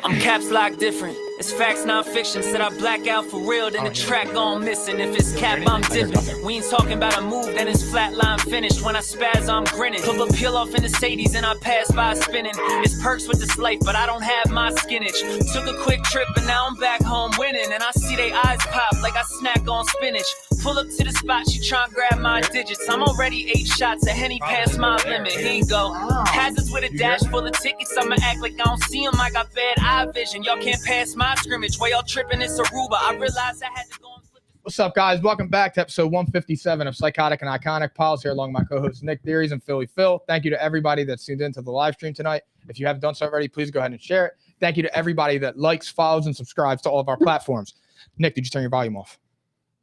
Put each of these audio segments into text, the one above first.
I'm caps lock different. It's facts, non-fiction. Said I black out for real, then the track gone missing. If it's cap, I'm dipping. We ain't talking about a move, then it's flatline finished. When I spaz, I'm grinning. Pull a peel off in the Sadies and I pass by spinning. It's perks with this life, but I don't have my skinach. Took a quick trip and now I'm back home winning. And I see they eyes pop like I snack on spinach. Pull up to the spot, she tryna grab my digits. I'm already 8 shots, a Henny past my limit. Here you go. Hazards with a dash full of tickets. I'ma act like I don't see them. I got bad eye vision. Y'all can't pass my scrimmage. While y'all tripping, it's Aruba. I realized I had to go and flip. What's up, guys? Welcome back to episode 157 of Psychotic and Iconic. Paul's here along with my co-hosts Nick Theories and Philly Phil. Thank you to everybody that's tuned into the live stream tonight. If you haven't done so already, please go ahead and share it. Thank you to everybody that likes, follows, and subscribes to all of our platforms. Nick, did you turn your volume off?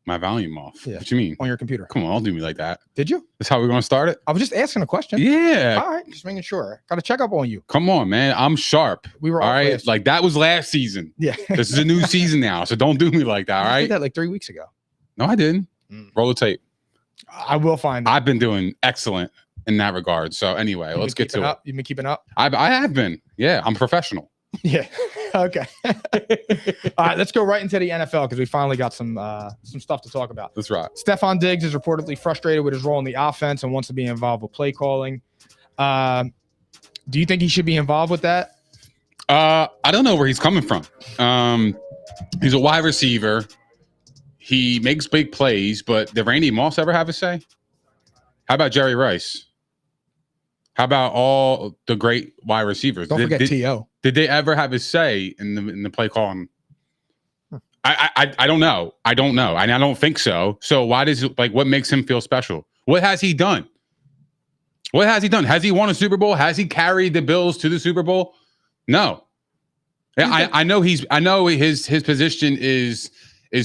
My volume off? Yeah. What you mean? On your computer. Come on, don't do me like that. Did you? That's how we're going to start it? I was just asking a question. Yeah. All right, just making sure. Got to check up on you. Come on, man. I'm sharp. We were all right. last like that was last season. Yeah. This is a new season now, so don't do me like that. All I right. did that like 3 weeks ago. No, I didn't. Roll the tape. I will find. I've been doing excellent in that regard. So anyway, let's get to it. You've been keeping up. I have been. Yeah, I'm professional. Yeah. Okay. All right, let's go right into the NFL because we finally got some stuff to talk about. That's right. Stephon Diggs is reportedly frustrated with his role in the offense and wants to be involved with play calling. Do you think he should be involved with that? I don't know where he's coming from. He's a wide receiver. He makes big plays, but did Randy Moss ever have a say? How about Jerry Rice? How about all the great wide receivers? Don't forget T.O. Did they ever have a say in the play calling? I don't know. I don't know. And I don't think so. So why does what makes him feel special? What has he done? What has he done? Has he won a Super Bowl? Has he carried the Bills to the Super Bowl? No. I know his position is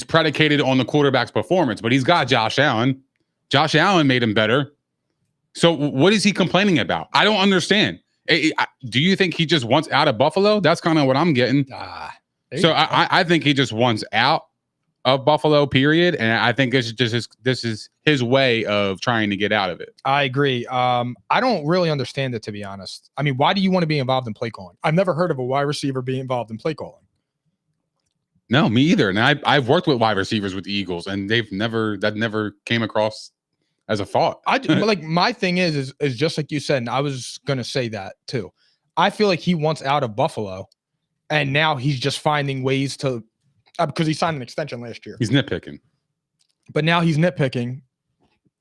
predicated on the quarterback's performance, but he's got Josh Allen. Josh Allen made him better. So what is he complaining about? I don't understand. Do you think he just wants out of Buffalo? That's kind of what I'm getting. So I think he just wants out of Buffalo, period. And I think this is his way of trying to get out of it. I agree. I don't really understand it, to be honest. I mean, why do you want to be involved in play calling? I've never heard of a wide receiver being involved in play calling. No, me either. And I've worked with wide receivers with the Eagles, and that never came across as a thought. My thing is just like you said, and I was gonna say that too. I feel like he wants out of Buffalo, and now he's just finding ways to because he signed an extension last year. He's nitpicking, but now he's nitpicking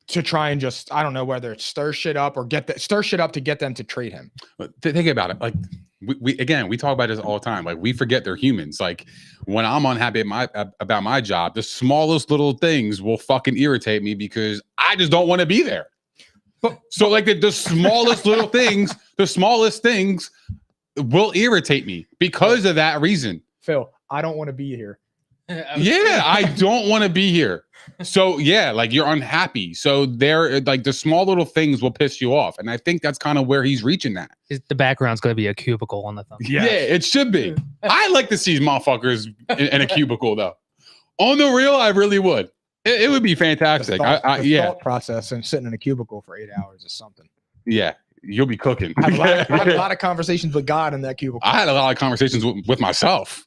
to try and just I don't know whether it's stir shit up or stir shit up to get them to trade him. But think about it, like. We talk about this all the time. Like we forget they're humans. Like when I'm unhappy about my job, the smallest little things will fucking irritate me because I just don't want to be there. So like the smallest little things, the smallest things will irritate me because of that reason. Phil, I don't want to be here. Yeah, I don't want to be here. So yeah, like you're unhappy. So there, like the small little things will piss you off, and I think that's kind of where he's reaching at. The background's going to be a cubicle on the thumb. Yeah, it should be. I like to see motherfuckers in a cubicle though. On the real, I really would. It would be fantastic. The thought process and sitting in a cubicle for 8 hours is something. Yeah, you'll be cooking. I had a lot of conversations with God in that cubicle. I had a lot of conversations with myself.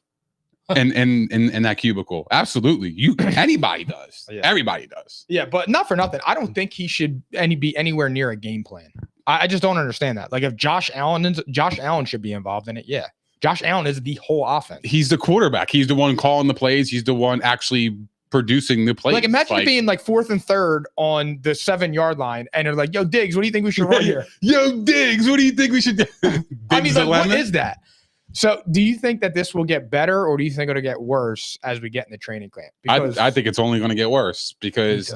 in that cubicle. Absolutely. Anybody does. Yeah. Everybody does. Yeah, but not for nothing. I don't think he should be anywhere near a game plan. I just don't understand that. Like if Josh Allen should be involved in it, yeah. Josh Allen is the whole offense. He's the quarterback. He's the one calling the plays. He's the one actually producing the plays. Like imagine being like 4th and 3rd on the 7-yard line and they're like, yo, Diggs, what do you think we should run here? Yo, Diggs, what do you think we should do? I mean, like, what is that? So do you think that this will get better or do you think it'll get worse as we get in the training camp? Because I think it's only going to get worse because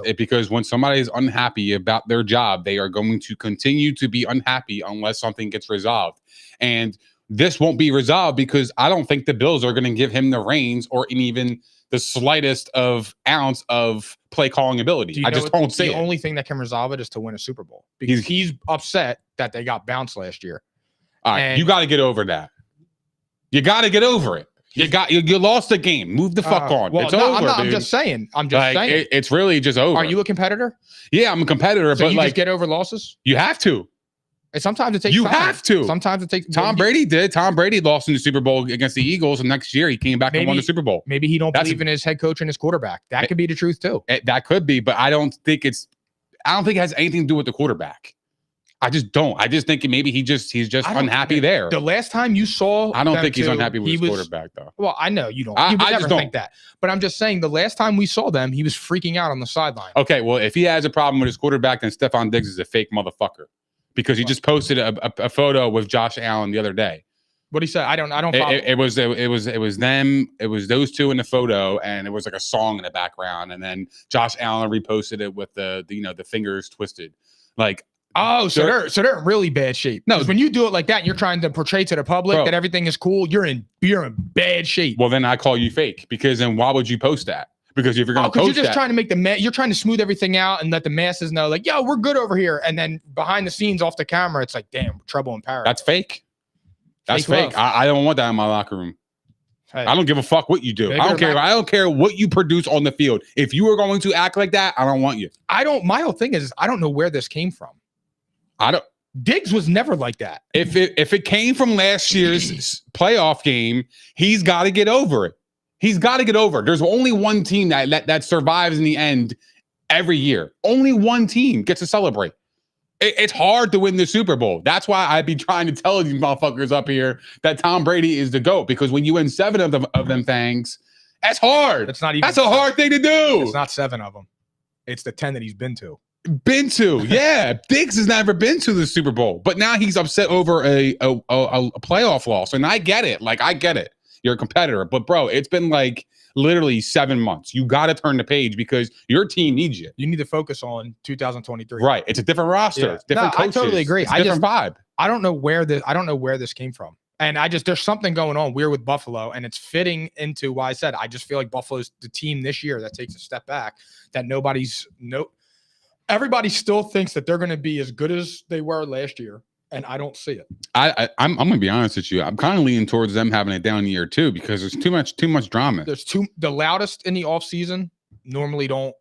when somebody is unhappy about their job, they are going to continue to be unhappy unless something gets resolved. And this won't be resolved because I don't think the Bills are going to give him the reins or even the slightest of ounce of play calling ability. I just don't see it. The only thing that can resolve it is to win a Super Bowl because he's upset that they got bounced last year. All right, you got to get over that. You got to get over it. You lost the game. Move the fuck on. Well, it's over, dude. I'm just saying. It's really just over. Are you a competitor? Yeah, I'm a competitor. So but you just get over losses? You have to. And sometimes it takes You time. have to. Sometimes it takes Tom Brady did. Tom Brady lost in the Super Bowl against the Eagles, and next year he came back and won the Super Bowl. Maybe he don't believe in his head coach and his quarterback. That could be the truth too. That could be, but I don't think it has anything to do with the quarterback. I just don't. I just think maybe he's just unhappy there. The last time you saw, I don't think he's unhappy with his quarterback though. Well, I know you don't. I You would never just don't think that. But I'm just saying, the last time we saw them, he was freaking out on the sideline. Okay, well, if he has a problem with his quarterback, then Stephon Diggs is a fake motherfucker because he just posted a photo with Josh Allen the other day. What he said, I don't follow. It was them. It was those two in the photo, and it was like a song in the background, and then Josh Allen reposted it with the fingers twisted, like. Oh, so they're in really bad shape. No, when you do it like that, and you're trying to portray to the public that everything is cool. You're in bad shape. Well, then I call you fake because then why would you post that? Because if you're going to post you're just trying to make you're trying to smooth everything out and let the masses know, like, yo, we're good over here. And then behind the scenes, off the camera, it's like, damn, trouble in paradise. That's fake. That's fake. I don't want that in my locker room. Hey, I don't give a fuck what you do. I don't care. I don't care what you produce on the field. If you are going to act like that, I don't want you. My whole thing is I don't know where this came from. Diggs was never like that. If it came from last year's playoff game, he's got to get over it. He's got to get over it. There's only one team that survives in the end every year. Only one team gets to celebrate. It's hard to win the Super Bowl. That's why I'd be trying to tell you motherfuckers up here that Tom Brady is the GOAT, because when you win 7 of them things, that's hard. That's a hard thing to do. It's not 7 of them. It's the 10 that he's been to. Yeah. Diggs has never been to the Super Bowl, but now he's upset over a playoff loss, and I get it. Like, I get it. You're a competitor, but bro, it's been like literally 7 months. You got to turn the page because your team needs you. You need to focus on 2023. Right. It's a different roster. It's different coaches. I totally agree. It's a different vibe. I don't know where this came from. And there's something going on weird with Buffalo, and it's fitting into why I said I just feel like Buffalo's the team this year that takes a step back, that everybody still thinks that they're going to be as good as they were last year, and I don't see it. I'm going to be honest with you. I'm kind of leaning towards them having a down year too, because there's too much drama. The loudest in the offseason normally don't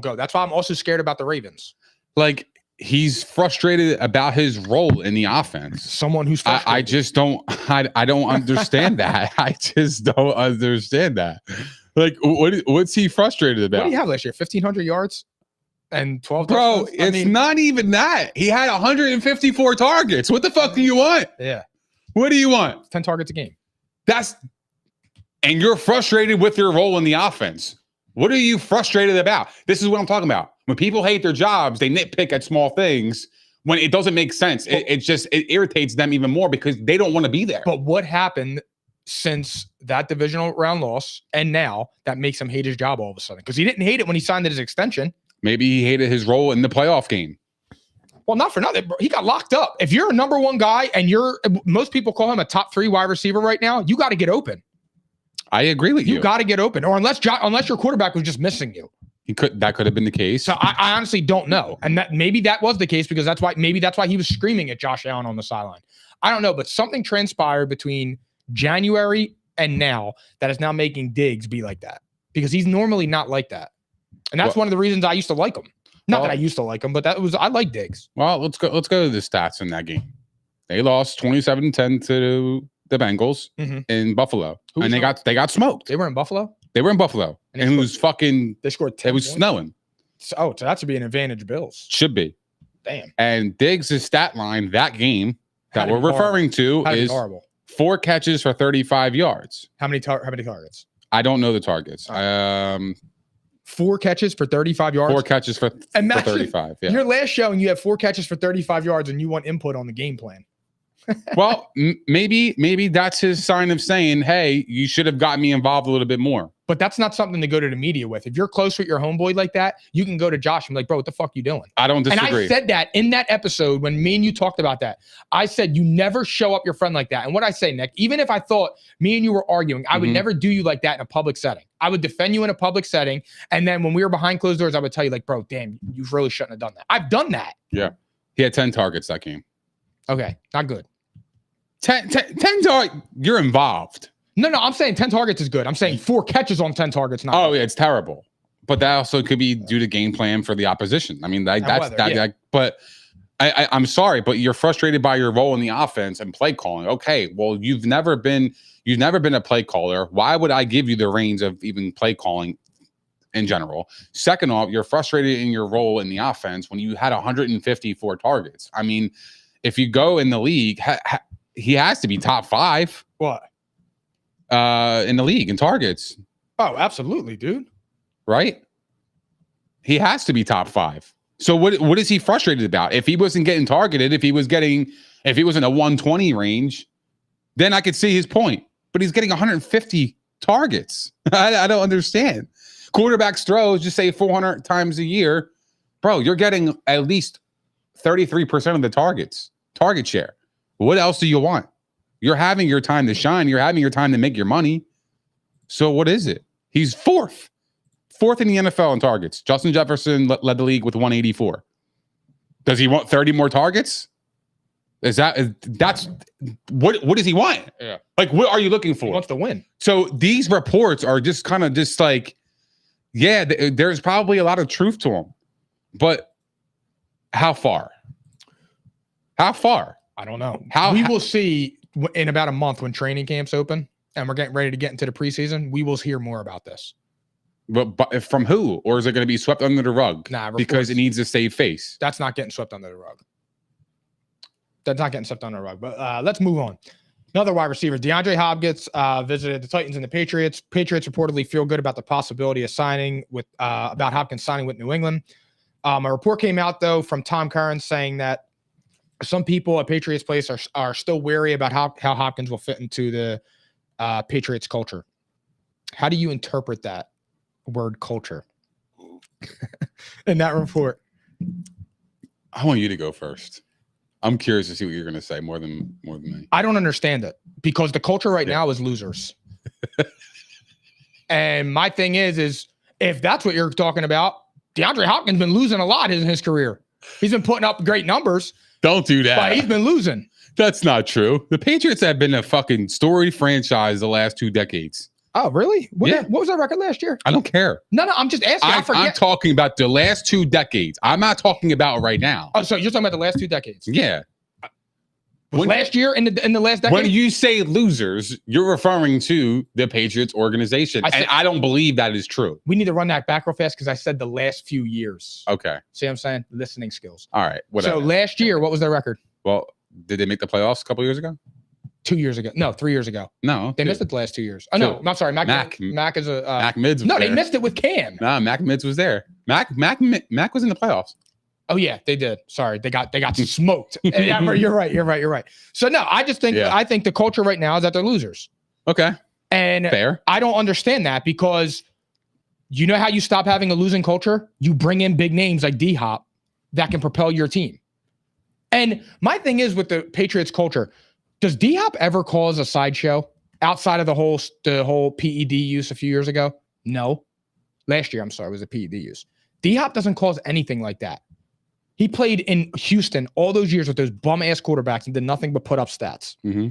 go. That's why I'm also scared about the Ravens. Like, he's frustrated about his role in the offense. Someone who's frustrated. I just don't understand that. I just don't understand that. Like, what's he frustrated about? What do you have last year? 1,500 yards? And 12 Bro, it's not even that. He had 154 targets. What the fuck do you want? Yeah. What do you want? 10 targets a game. And you're frustrated with your role in the offense. What are you frustrated about? This is what I'm talking about. When people hate their jobs, they nitpick at small things when it doesn't make sense. It irritates them even more because they don't want to be there. But what happened since that divisional round loss and now that makes him hate his job all of a sudden? Because he didn't hate it when he signed his extension. Maybe he hated his role in the playoff game. Well, not for nothing. He got locked up. If you're a number 1 guy and most people call him a top 3 wide receiver right now, you got to get open. I agree with you. You got to get open, or unless your quarterback was just missing you. That could have been the case. So I honestly don't know, and maybe that was the case because that's why he was screaming at Josh Allen on the sideline. I don't know, but something transpired between January and now that is now making Diggs be like that, because he's normally not like that. And that's one of the reasons I used to like him. Not that I used to like him, but I like Diggs. Well, let's go to the stats in that game. They lost 27-10 to the Bengals in Buffalo. And they got smoked. They were in Buffalo? They were in Buffalo. And it was fucking they scored 10 It was points? snowing. So that should be an advantage, Bills. Should be. Damn. And Diggs' stat line that game that we're referring to is horrible. 4 catches for 35 yards. How many targets? I don't know the targets. 4 catches for 35 yards. 4 catches for 35. Yeah. Your last show and you have 4 catches for 35 yards and you want input on the game plan. Well, maybe that's his sign of saying, hey, you should have got me involved a little bit more. But that's not something to go to the media with. If you're close with your homeboy like that, you can go to Josh and be like, bro, what the fuck you doing? I don't disagree. And I said that in that episode when me and you talked about that. I said, you never show up your friend like that. And what I say, Nick, even if I thought me and you were arguing, I would never do you like that in a public setting. I would defend you in a public setting. And then when we were behind closed doors, I would tell you like, bro, damn, you really shouldn't have done that. I've done that. Yeah. He had 10 targets that game. Okay. Not good. 10 targets, you're involved. No, I'm saying 10 targets is good. I'm saying 4 catches on 10 targets. Not good. Yeah, it's terrible. But that also could be due to game plan for the opposition. I mean, but I'm sorry, but you're frustrated by your role in the offense and play calling. Okay, well, you've never been a play caller. Why would I give you the reins of even play calling in general? Second off, you're frustrated in your role in the offense when you had 154 targets. I mean, if you go in the league, he has to be top 5. What? In the league in targets. Oh, absolutely, dude. Right? He has to be top 5. So what is he frustrated about? If he wasn't getting targeted, if he was in a 120 range, then I could see his point. But he's getting 150 targets. I don't understand. Quarterbacks throws, just say 400 times a year. Bro, you're getting at least 33% of the target share. What else do you want? You're having your time to shine. You're having your time to make your money. So what is it? He's fourth in the NFL in targets. Justin Jefferson led the league with 184. Does he want 30 more targets? That's what does he want? Yeah. Like, what are you looking for? He wants to win. So these reports are just kind of just like, yeah, there's probably a lot of truth to them, but how far? I don't know. We will see in about a month when training camps open and we're getting ready to get into the preseason. We will hear more about this. But from who? Or is it going to be swept under the rug? Nah, because it needs to save face. That's not getting swept under the rug. But let's move on. Another wide receiver, DeAndre Hopkins, visited the Titans and the Patriots. Patriots reportedly feel good about the possibility of about Hopkins signing with New England. A report came out, though, from Tom Curran saying that some people at Patriots place are still wary about how Hopkins will fit into the Patriots culture. How do you interpret that word culture in that report? I want you to go first. I'm curious to see what you're going to say more than me. I don't understand it because the culture right now is losers. And my thing is if that's what you're talking about, DeAndre Hopkins been losing a lot in his career. He's been putting up great numbers. Don't do that. But he's been losing. That's not true. The Patriots have been a fucking storied franchise the last 2 decades. Oh, really? What was that record last year? I don't care. No, I'm just asking. I'm talking about the last 2 decades. I'm not talking about right now. Oh, so you're talking about the last 2 decades? Yeah. Last year in the last decade? When you say losers, you're referring to the Patriots organization. And I don't believe that is true. We need to run that back real fast because I said the last few years. Okay. See what I'm saying? Listening skills. All right. Whatever. So last year, what was their record? Well, did they make the playoffs a couple years ago? 2 years ago. No, 3 years ago. No. They missed it the last 2 years. Oh, no. I'm sorry. Mac is a... Mac Mids was No, there. they missed it with Cam. No, Mac Mids was there. Mac was in the playoffs. Oh yeah, they did. Sorry, they got smoked. You're right. So no, I just think I think the culture right now is that they're losers. Okay. And fair. I don't understand that because you know how you stop having a losing culture? You bring in big names like D-Hop that can propel your team. And my thing is with the Patriots culture, does D-Hop ever cause a sideshow outside of the whole PED use a few years ago? No. Last year, I'm sorry, was a PED use. D-Hop doesn't cause anything like that. He played in Houston all those years with those bum-ass quarterbacks and did nothing but put up stats. Mm-hmm.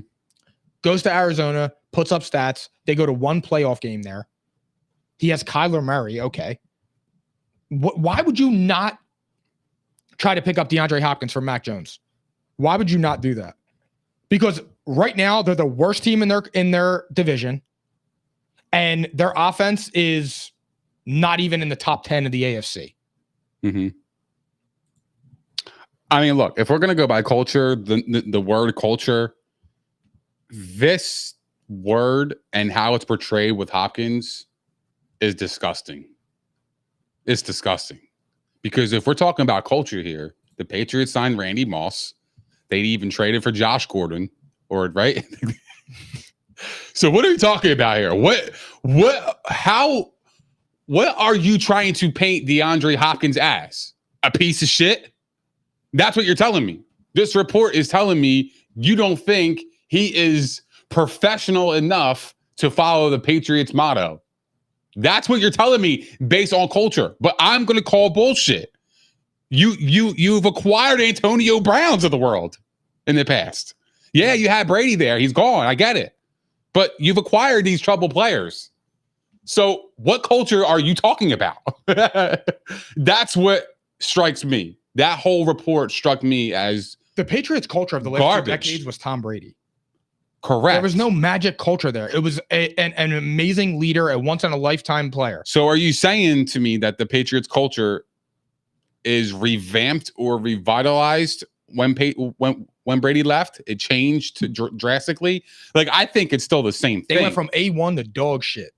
Goes to Arizona, puts up stats. They go to 1 playoff game there. He has Kyler Murray. Okay. Why would you not try to pick up DeAndre Hopkins for Mac Jones? Why would you not do that? Because right now they're the worst team in their division, and their offense is not even in the top 10 of the AFC. Mm-hmm. I mean, look, if we're going to go by culture, the word culture, this word and how it's portrayed with Hopkins is disgusting. It's disgusting. Because if we're talking about culture here, the Patriots signed Randy Moss. They even traded for Josh Gordon, right? So what are we talking about here? What are you trying to paint DeAndre Hopkins as? A piece of shit? That's what you're telling me. This report is telling me you don't think he is professional enough to follow the Patriots motto. That's what you're telling me based on culture. But I'm going to call bullshit. You've acquired Antonio Browns of the world in the past. Yeah, you had Brady there. He's gone. I get it. But you've acquired these troubled players. So what culture are you talking about? That's what strikes me. That whole report struck me as the Patriots culture of the last garbage. 2 decades was Tom Brady. Correct. There was no magic culture there. It was an amazing leader, a once-in-a-lifetime player. So are you saying to me that the Patriots culture is revamped or revitalized when Brady left? It changed drastically? Like, I think it's still the same thing. They went from A1 to dog shit.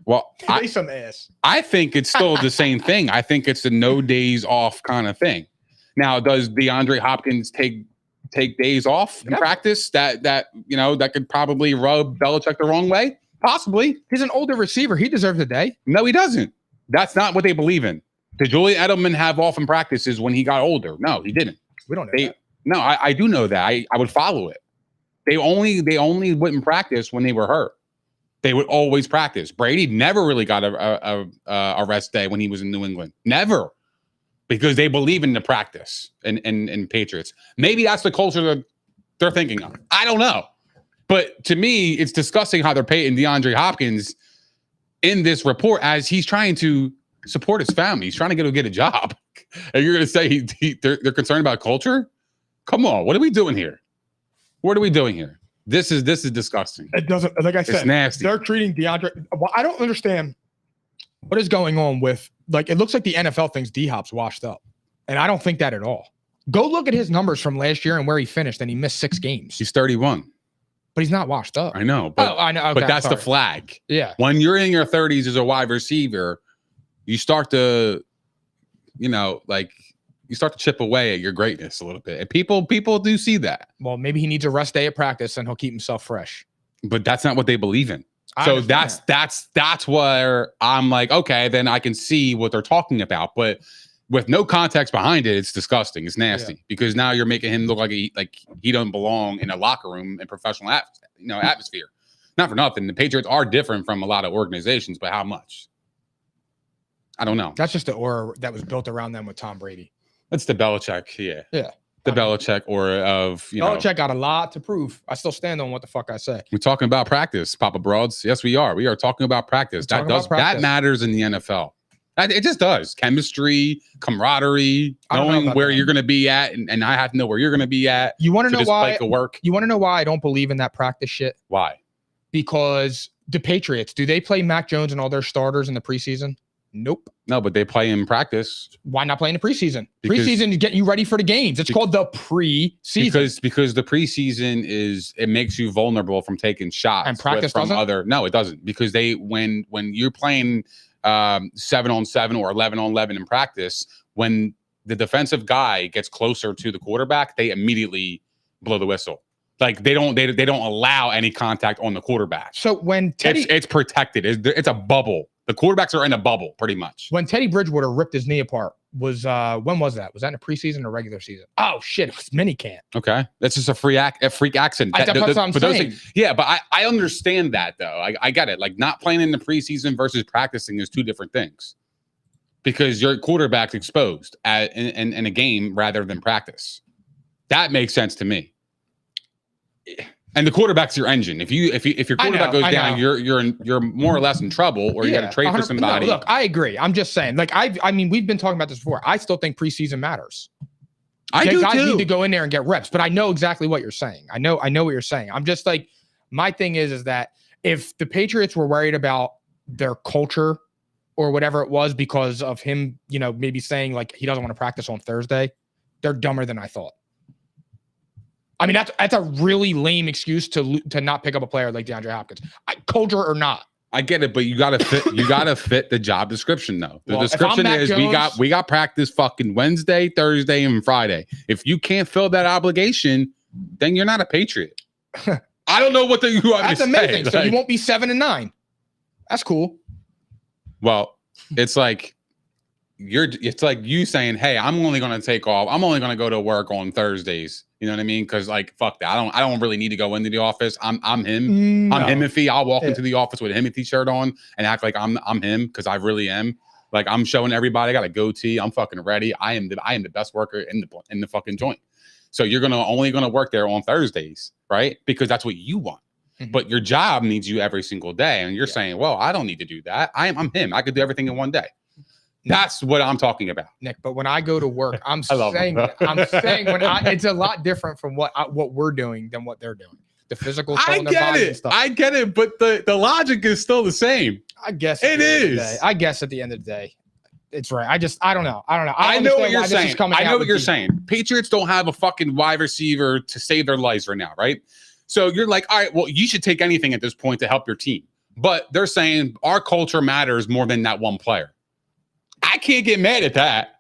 Well, Some ass. I think it's still the same thing. I think it's a no days off kind of thing. Now, does DeAndre Hopkins take days off in practice? That could probably rub Belichick the wrong way? Possibly. He's an older receiver. He deserves a day. No, he doesn't. That's not what they believe in. Did Julian Edelman have off in practices when he got older? No, he didn't. We don't know that. No, I do know that. I would follow it. They only wouldn't practice when they were hurt. They would always practice. Brady never really got a rest day when he was in New England. Never. Because they believe in the practice and Patriots. Maybe that's the culture that they're thinking of. I don't know. But to me, it's disgusting how they're paying DeAndre Hopkins in this report as he's trying to support his family. He's trying to go get a job. And you're going to say they're concerned about culture? Come on. What are we doing here? What are we doing here? This is disgusting. It doesn't, like I said, it's nasty. They're treating DeAndre. Well, I don't understand what is going on with, like, it looks like the NFL thinks D-Hop's washed up. And I don't think that at all. Go look at his numbers from last year and where he finished, and he missed 6 games. He's 31. But he's not washed up. I know. But, I know. Okay, but that's the flag. Yeah. When you're in your 30s as a wide receiver, you start to, you start to chip away at your greatness a little bit. And people do see that. Well, maybe he needs a rest day at practice and he'll keep himself fresh. But that's not what they believe in. So that's where I'm like, okay, then I can see what they're talking about. But with no context behind it, it's disgusting. It's nasty because now you're making him look like he doesn't belong in a locker room and professional atmosphere. Not for nothing. The Patriots are different from a lot of organizations, but how much? I don't know. That's just the aura that was built around them with Tom Brady. That's the Belichick, yeah. Yeah. The Belichick aura of, Belichick got a lot to prove. I still stand on what the fuck I say. We're talking about practice, Papa Broads. Yes, we are. We are talking about practice. That matters in the NFL. It just does. Chemistry, camaraderie, knowing where you're going to be at, and I have to know where you're going to be at. You want to know why? Work. You want to know why I don't believe in that practice shit? Why? Because the Patriots, do they play Mac Jones and all their starters in the preseason? Nope. No, but they play in practice. Why not play in the preseason? Preseason is getting you ready for the games. It's called the preseason. Because the preseason it makes you vulnerable from taking shots. And practice doesn't? No, it doesn't. Because when you're playing 7-on-7 or 11-on-11 in practice, when the defensive guy gets closer to the quarterback, they immediately blow the whistle. Like they don't allow any contact on the quarterback. So when it's protected. It's a bubble. The quarterbacks are in a bubble, pretty much. When Teddy Bridgewater ripped his knee apart, when was that? Was that in the preseason or regular season? Oh shit, it was minicamp. Okay, that's just a freak accident. That's what I'm saying. But I understand that though. I get it. Like not playing in the preseason versus practicing is 2 different things. Because your quarterback's exposed in a game rather than practice. That makes sense to me. And the quarterback's your engine. If your quarterback goes down, you're more or less in trouble, or you got to trade for somebody. No, look, I agree. I'm just saying. Like I mean, we've been talking about this before. I still think preseason matters. I do guys too. Need to go in there and get reps, but I know exactly what you're saying. I know what you're saying. I'm just like, my thing is that if the Patriots were worried about their culture or whatever it was because of him, maybe saying like he doesn't want to practice on Thursday, they're dumber than I thought. I mean, that's a really lame excuse to not pick up a player like DeAndre Hopkins. Culture or not. I get it, but you gotta fit the job description though. The description is we got practice fucking Wednesday, Thursday, and Friday. If you can't fill that obligation, then you're not a Patriot. I don't know what you want That's me to amazing. say. So you won't be 7-9. That's cool. Well, it's like you saying, hey, I'm only gonna take off. I'm only gonna go to work on Thursdays. You know what I mean? Because like, fuck that. I don't really need to go into the office. I'm him. No. I'm Himothy. I'll walk into the office with a Himothy shirt on and act like I'm him because I really am. Like I'm showing everybody I got a goatee. I'm fucking ready. I am the best worker in the fucking joint. So you're only gonna work there on Thursdays, right? Because that's what you want. Mm-hmm. But your job needs you every single day. And you're saying, well, I don't need to do that. I'm him. I could do everything in one day. That's what I'm talking about. Nick, but when I go to work, I'm love saying him. it's a lot different from what we're doing than what they're doing. The physical toll I on their get bodies and it. stuff. I get it, but the logic is still the same. I guess It is. I guess at the end of the day, it's right. I don't know. I know what you're saying. I know what you're saying. saying. Patriots don't have a fucking wide receiver to save their lives right now, right? So you're like, all right, well, you should take anything at this point to help your team. But they're saying our culture matters more than that one player. I can't get mad at that.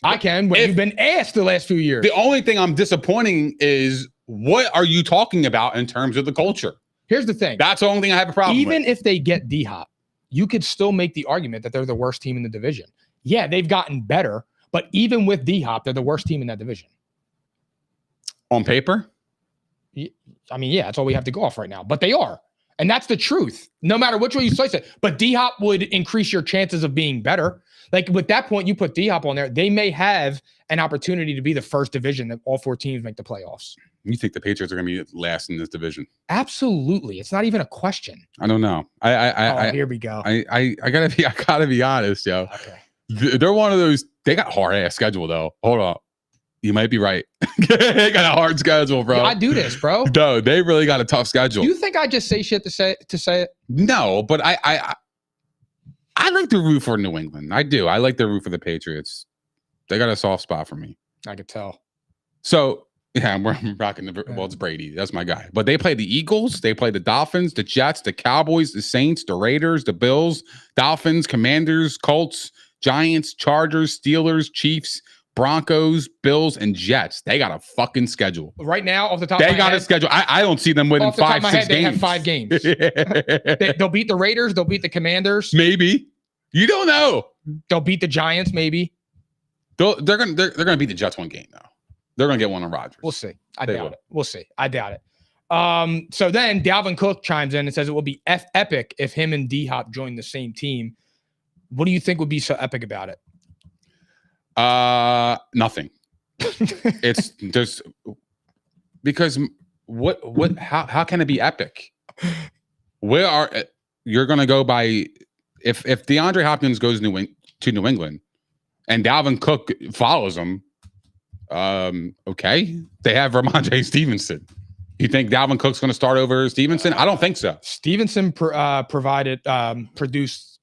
I can, but you've been asked the last few years. The only thing I'm disappointing is what are you talking about in terms of the culture? Here's the thing. That's the only thing I have a problem Even with. if they get D-Hop, you could still make the argument that they're the worst team in the division. Yeah, they've gotten better, but even with D-Hop, they're the worst team in that division. On paper? I mean, yeah, that's all we have to go off right now. But they are. And that's the truth. No matter which way you slice it. But D-Hop would increase your chances of being better. Like, with that point, you put D-Hop on there, they may have an opportunity to be the first division that all 4 teams make the playoffs. You think the Patriots are going to be last in this division? Absolutely. It's not even a question. I don't know. Here we go. I gotta be honest, yo. Okay. They're one of those. They got hard ass schedule though. Hold on, you might be right. They got a hard schedule, bro. I do this, bro. No, they really got a tough schedule. Do you think I just say shit to say it? No, but I like to root for New England. I do. I like to root for the Patriots. They got a soft spot for me. I could tell. So yeah, we're rocking the. Well, it's Brady. That's my guy. But they play the Eagles. They play the Dolphins, the Jets, the Cowboys, the Saints, the Raiders, the Bills, Dolphins, Commanders, Colts, Giants, Chargers, Steelers, Chiefs, Broncos, Bills, and Jets. They got a fucking schedule. Right now, off the top of my head. They got a schedule. I don't see them winning 5-6 games. They have 5 games. They'll beat the Raiders. They'll beat the Commanders. Maybe. You don't know. They'll beat the Giants, maybe. They're gonna beat the Jets one game, though. They're gonna get one on Rodgers. We'll see. I They doubt will. it. We'll see. I doubt it. So then Dalvin Cook chimes in and says it will be epic if him and D-Hop join the same team. What do you think would be so epic about it? Nothing. It's just because how can it be epic? Where are you're gonna go by if DeAndre Hopkins goes to New England and Dalvin Cook follows him? Okay, they have Ramondre Stevenson. You think Dalvin Cook's going to start over Stevenson? I don't think so. Stevenson produced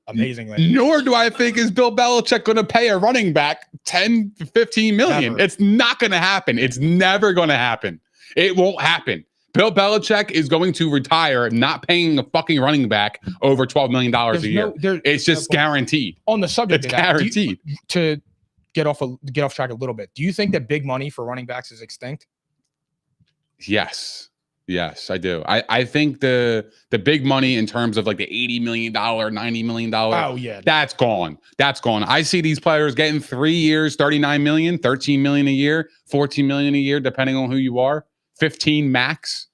amazingly. Nor do I think is Bill Belichick going to pay a running back 10 to 15 million. Never. It's not going to happen. It's never going to happen. It won't happen. Bill Belichick is going to retire not paying a fucking running back over $12 million a year. It's just guaranteed. On the subject It's of that, guaranteed. To get off track a little bit, do you think that big money for running backs is extinct? Yes, I do. I think the big money in terms of like the $80 million, $90 million. Oh yeah, that's gone. I see these players getting 3 years, $39 million, $13 million a year, $14 million a year, depending on who you are. 15 max.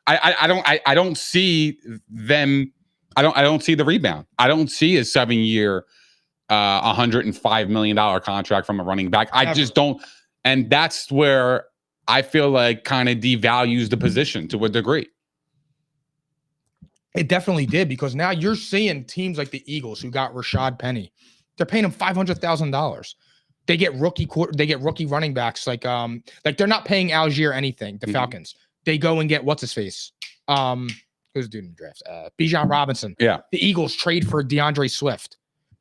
I don't see them. I don't see the rebound. I don't see a 7-year, $105 million contract from a running back. I just don't. And that's where I feel like kind of devalues the position to a degree. It definitely did, because now you're seeing teams like the Eagles who got Rashad Penny. They're paying him $500,000. They get rookie running backs like they're not paying Algier anything. The Falcons, they go and get what's his face, who's doing the drafts, Bijan Robinson. Yeah, the Eagles trade for DeAndre Swift.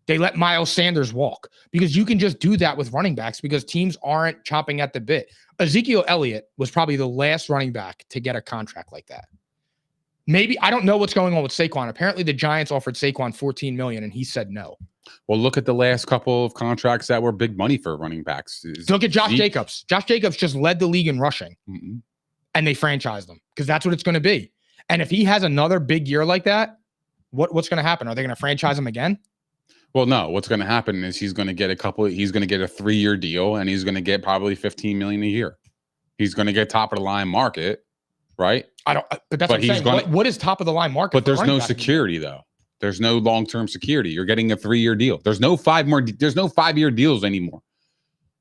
They let Miles Sanders walk, because you can just do that with running backs because teams aren't chopping at the bit. Ezekiel Elliott was probably the last running back to get a contract like that. Maybe, I don't know what's going on with Saquon. Apparently the Giants offered Saquon $14 million and he said no. Well, look at the last couple of contracts that were big money for running backs. Look at Josh Jacobs. Josh Jacobs just led the league in rushing, and they franchised him because that's what it's going to be. And if he has another big year like that, what's going to happen? Are they going to franchise him again? Well, no. What's going to happen is he's going to get a 3-year deal, and he's going to get probably $15 million a year. He's going to get top of the line market, right? But that's what I'm saying. What is top of the line market? But there's no security though. There's no long-term security. You're getting a 3-year deal. There's no 5-year deals anymore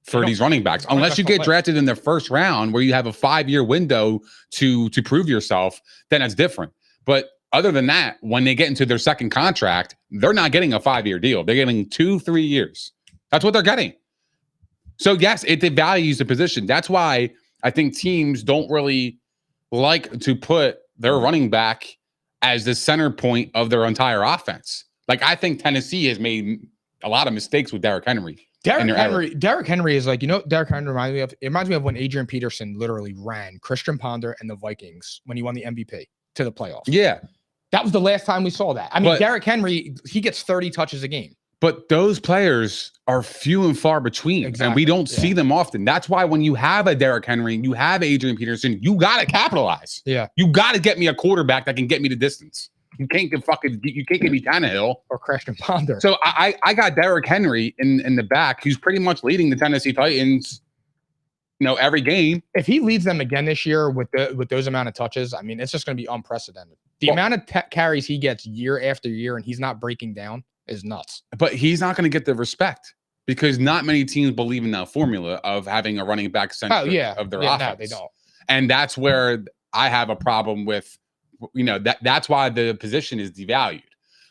for these running backs, unless you get drafted in the first round where you have a 5-year window to prove yourself. Then that's different. But other than that, when they get into their second contract, they're not getting a 5-year deal. They're getting 2-3 years. That's what they're getting. So yes, it devalues the position. That's why I think teams don't really like to put their running back as the center point of their entire offense. Like, I think Tennessee has made a lot of mistakes with Derrick Henry. Derrick Henry is like, Derrick Henry reminds me of when Adrian Peterson literally ran Christian Ponder and the Vikings when he won the MVP to the playoffs. Yeah. That was the last time we saw that. I mean, Derrick Henry, he gets 30 touches a game. But those players are few and far between, and we don't see them often. That's why when you have a Derrick Henry, you have Adrian Peterson, you got to capitalize. Yeah. You got to get me a quarterback that can get me the distance. You can't get me Tannehill or Christian Ponder. So I got Derrick Henry in the back, who's pretty much leading the Tennessee Titans, every game. If he leads them again this year with those amount of touches, I mean, it's just going to be unprecedented. The amount of carries he gets year after year and he's not breaking down is nuts. But he's not going to get the respect because not many teams believe in that formula of having a running back center of their offense. No, they don't. And that's where I have a problem with, that's why the position is devalued.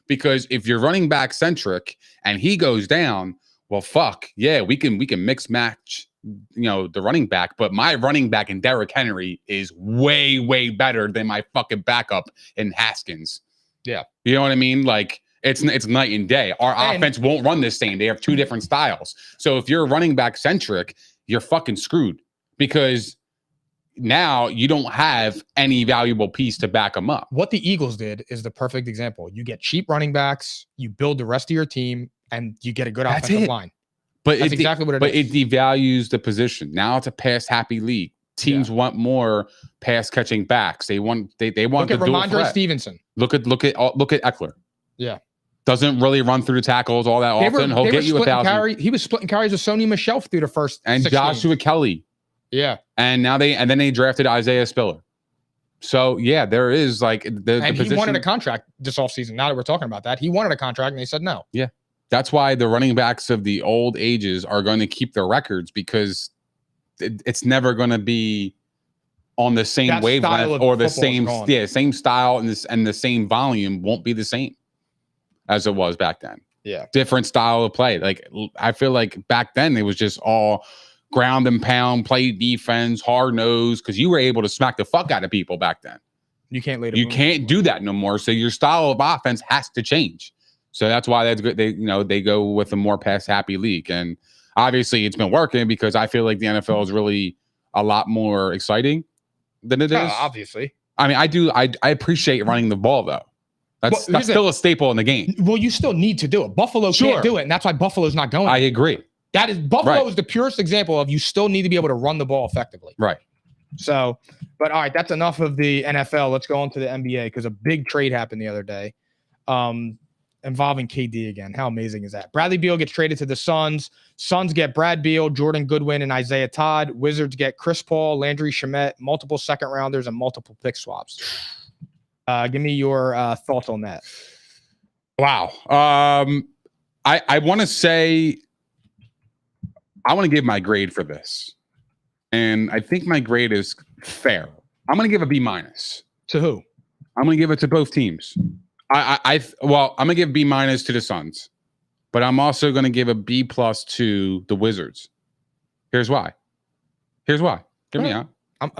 Because if you're running back centric and he goes down, well, fuck, yeah, we can mix match, the running back. But my running back in Derrick Henry is way, way better than my fucking backup in Haskins. Yeah. You know what I mean? Like, it's night and day. Our offense won't run the same. They have two different styles. So if you're running back centric, you're fucking screwed because now you don't have any valuable piece to back them up. What the Eagles did is the perfect example. You get cheap running backs, you build the rest of your team, and you get a good offensive line. But that's exactly what it is. But it devalues the position. Now it's a pass-happy league. Teams want more pass-catching backs. They want look at Ramondre Stevenson. Look at Eckler. Yeah. Doesn't really run through the tackles all that often. He'll get you 1,000. He was splitting carries with Sony Michel through the first and 6 Joshua games. Kelly. Yeah. And then they drafted Isaiah Spiller. So yeah, there is like the he wanted a contract this offseason. Now that we're talking about that, he wanted a contract and they said no. Yeah. That's why the running backs of the old ages are going to keep their records because it's never going to be on the same wavelength or the same style and the same volume won't be the same as it was back then. Yeah. Different style of play. Like I feel like back then it was just all ground and pound, play defense, hard nose, because you were able to smack the fuck out of people back then. You can't do that no more. So your style of offense has to change. So that's why that's good. They go with a more pass happy league. And obviously it's been working because I feel like the NFL is really a lot more exciting than it is. Obviously. I mean, I appreciate running the ball though. That's still a staple in the game. Well, you still need to do it. Buffalo can't do it, and that's why Buffalo's not going. I agree. That is Buffalo is the purest example of you still need to be able to run the ball effectively. Right. So, but all right, that's enough of the NFL. Let's go on to the NBA because a big trade happened the other day involving KD again. How amazing is that? Bradley Beal gets traded to the Suns. Suns get Brad Beal, Jordan Goodwin, and Isaiah Todd. Wizards get Chris Paul, Landry Shamet, multiple second rounders, and multiple pick swaps. Give me your thoughts on that. Wow. I want to say, I want to give my grade for this. And I think my grade is fair. I'm going to give a B-. To who? I'm going to give it to both teams. I'm going to give B- to the Suns, but I'm also going to give a B+ to the Wizards. Here's why. Hear me out. I'm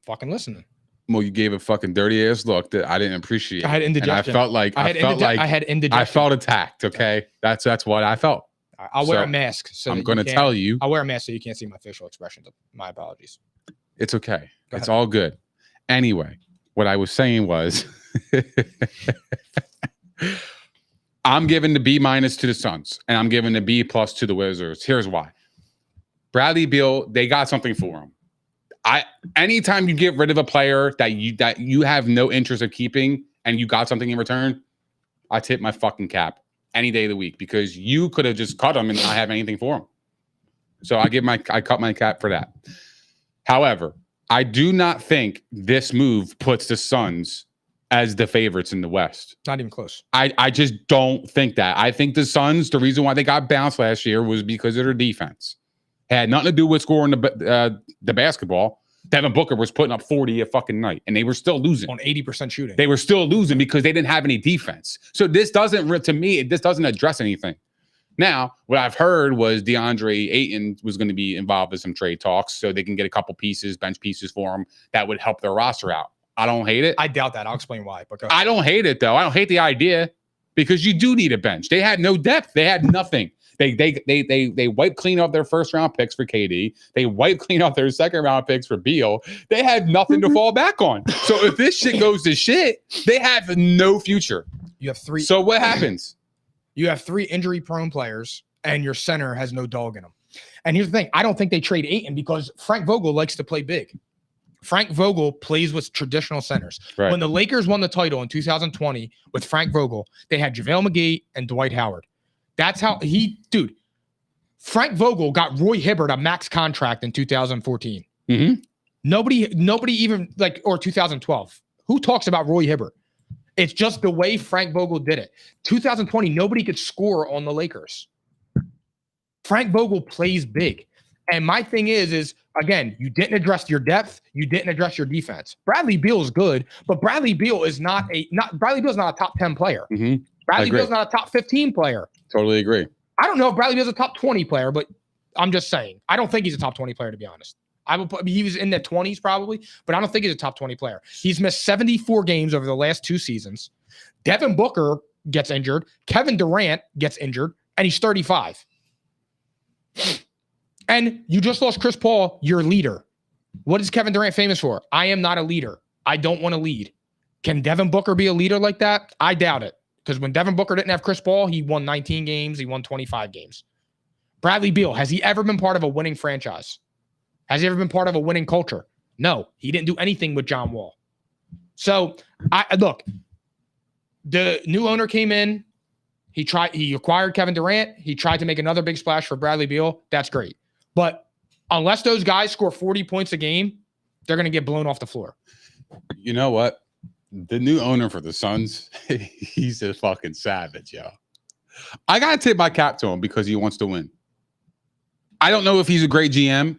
fucking listening. Well, you gave a fucking dirty ass look that I didn't appreciate. I had indigestion. And I had indigestion. I felt attacked. Okay, that's what I felt. I'll wear a mask. So I'm going to tell you. I'll wear a mask so you can't see my facial expressions. My apologies. It's okay. It's all good. Anyway, what I was saying was, I'm giving the B- to the Suns, and I'm giving the B+ to the Wizards. Here's why. Bradley Beal, they got something for him. Anytime you get rid of a player that you have no interest of keeping and you got something in return, I tip my fucking cap any day of the week because you could have just cut him and not have anything for him. So I cut my cap for that. However, I do not think this move puts the Suns as the favorites in the West. Not even close. I just don't think that. I think the Suns, the reason why they got bounced last year was because of their defense. It had nothing to do with scoring the basketball. Devin Booker was putting up 40 a fucking night, and they were still losing. On 80% shooting. They were still losing because they didn't have any defense. So this doesn't address anything. Now, what I've heard was DeAndre Ayton was going to be involved in some trade talks so they can get a couple pieces, bench pieces for him that would help their roster out. I don't hate it. I doubt that. I'll explain why. But go ahead. I don't hate it, though. I don't hate the idea because you do need a bench. They had no depth. They had nothing. They wiped clean off their first round picks for KD. They wiped clean off their second round picks for Beal. They had nothing to fall back on. So if this shit goes to shit, they have no future. You have 3. So what happens? You have 3 injury-prone players, and your center has no dog in them. And here's the thing. I don't think they trade Ayton because Frank Vogel likes to play big. Frank Vogel plays with traditional centers. Right. When the Lakers won the title in 2020 with Frank Vogel, they had JaVale McGee and Dwight Howard. That's how Frank Vogel got Roy Hibbert a max contract in 2014. Mm-hmm. Nobody even or 2012. Who talks about Roy Hibbert? It's just the way Frank Vogel did it. 2020, nobody could score on the Lakers. Frank Vogel plays big. And my thing is again, you didn't address your depth. You didn't address your defense. Bradley Beal is good, but Bradley Beal is not a top 10 player. Mm-hmm. Bradley Beal's not a top 15 player. Totally agree. I don't know if Bradley Beal's a top 20 player, but I'm just saying. I don't think he's a top 20 player, to be honest. He was in the 20s probably, but I don't think he's a top 20 player. He's missed 74 games over the last 2 seasons. Devin Booker gets injured. Kevin Durant gets injured, and he's 35. And you just lost Chris Paul, your leader. What is Kevin Durant famous for? I am not a leader. I don't want to lead. Can Devin Booker be a leader like that? I doubt it. Because when Devin Booker didn't have Chris Paul, he won 19 games. He won 25 games. Bradley Beal, has he ever been part of a winning franchise? Has he ever been part of a winning culture? No, he didn't do anything with John Wall. So, look, the new owner came in. He acquired Kevin Durant. He tried to make another big splash for Bradley Beal. That's great. But unless those guys score 40 points a game, they're going to get blown off the floor. You know what? The new owner for the Suns, he's a fucking savage, yo. I got to tip my cap to him because he wants to win. I don't know if he's a great GM.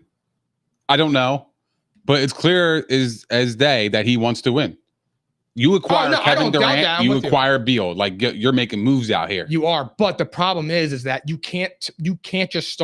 I don't know. But it's clear as day that he wants to win. You acquire Kevin Durant, you acquire Beal. Like, you're making moves out here. You are, but the problem is that you can't just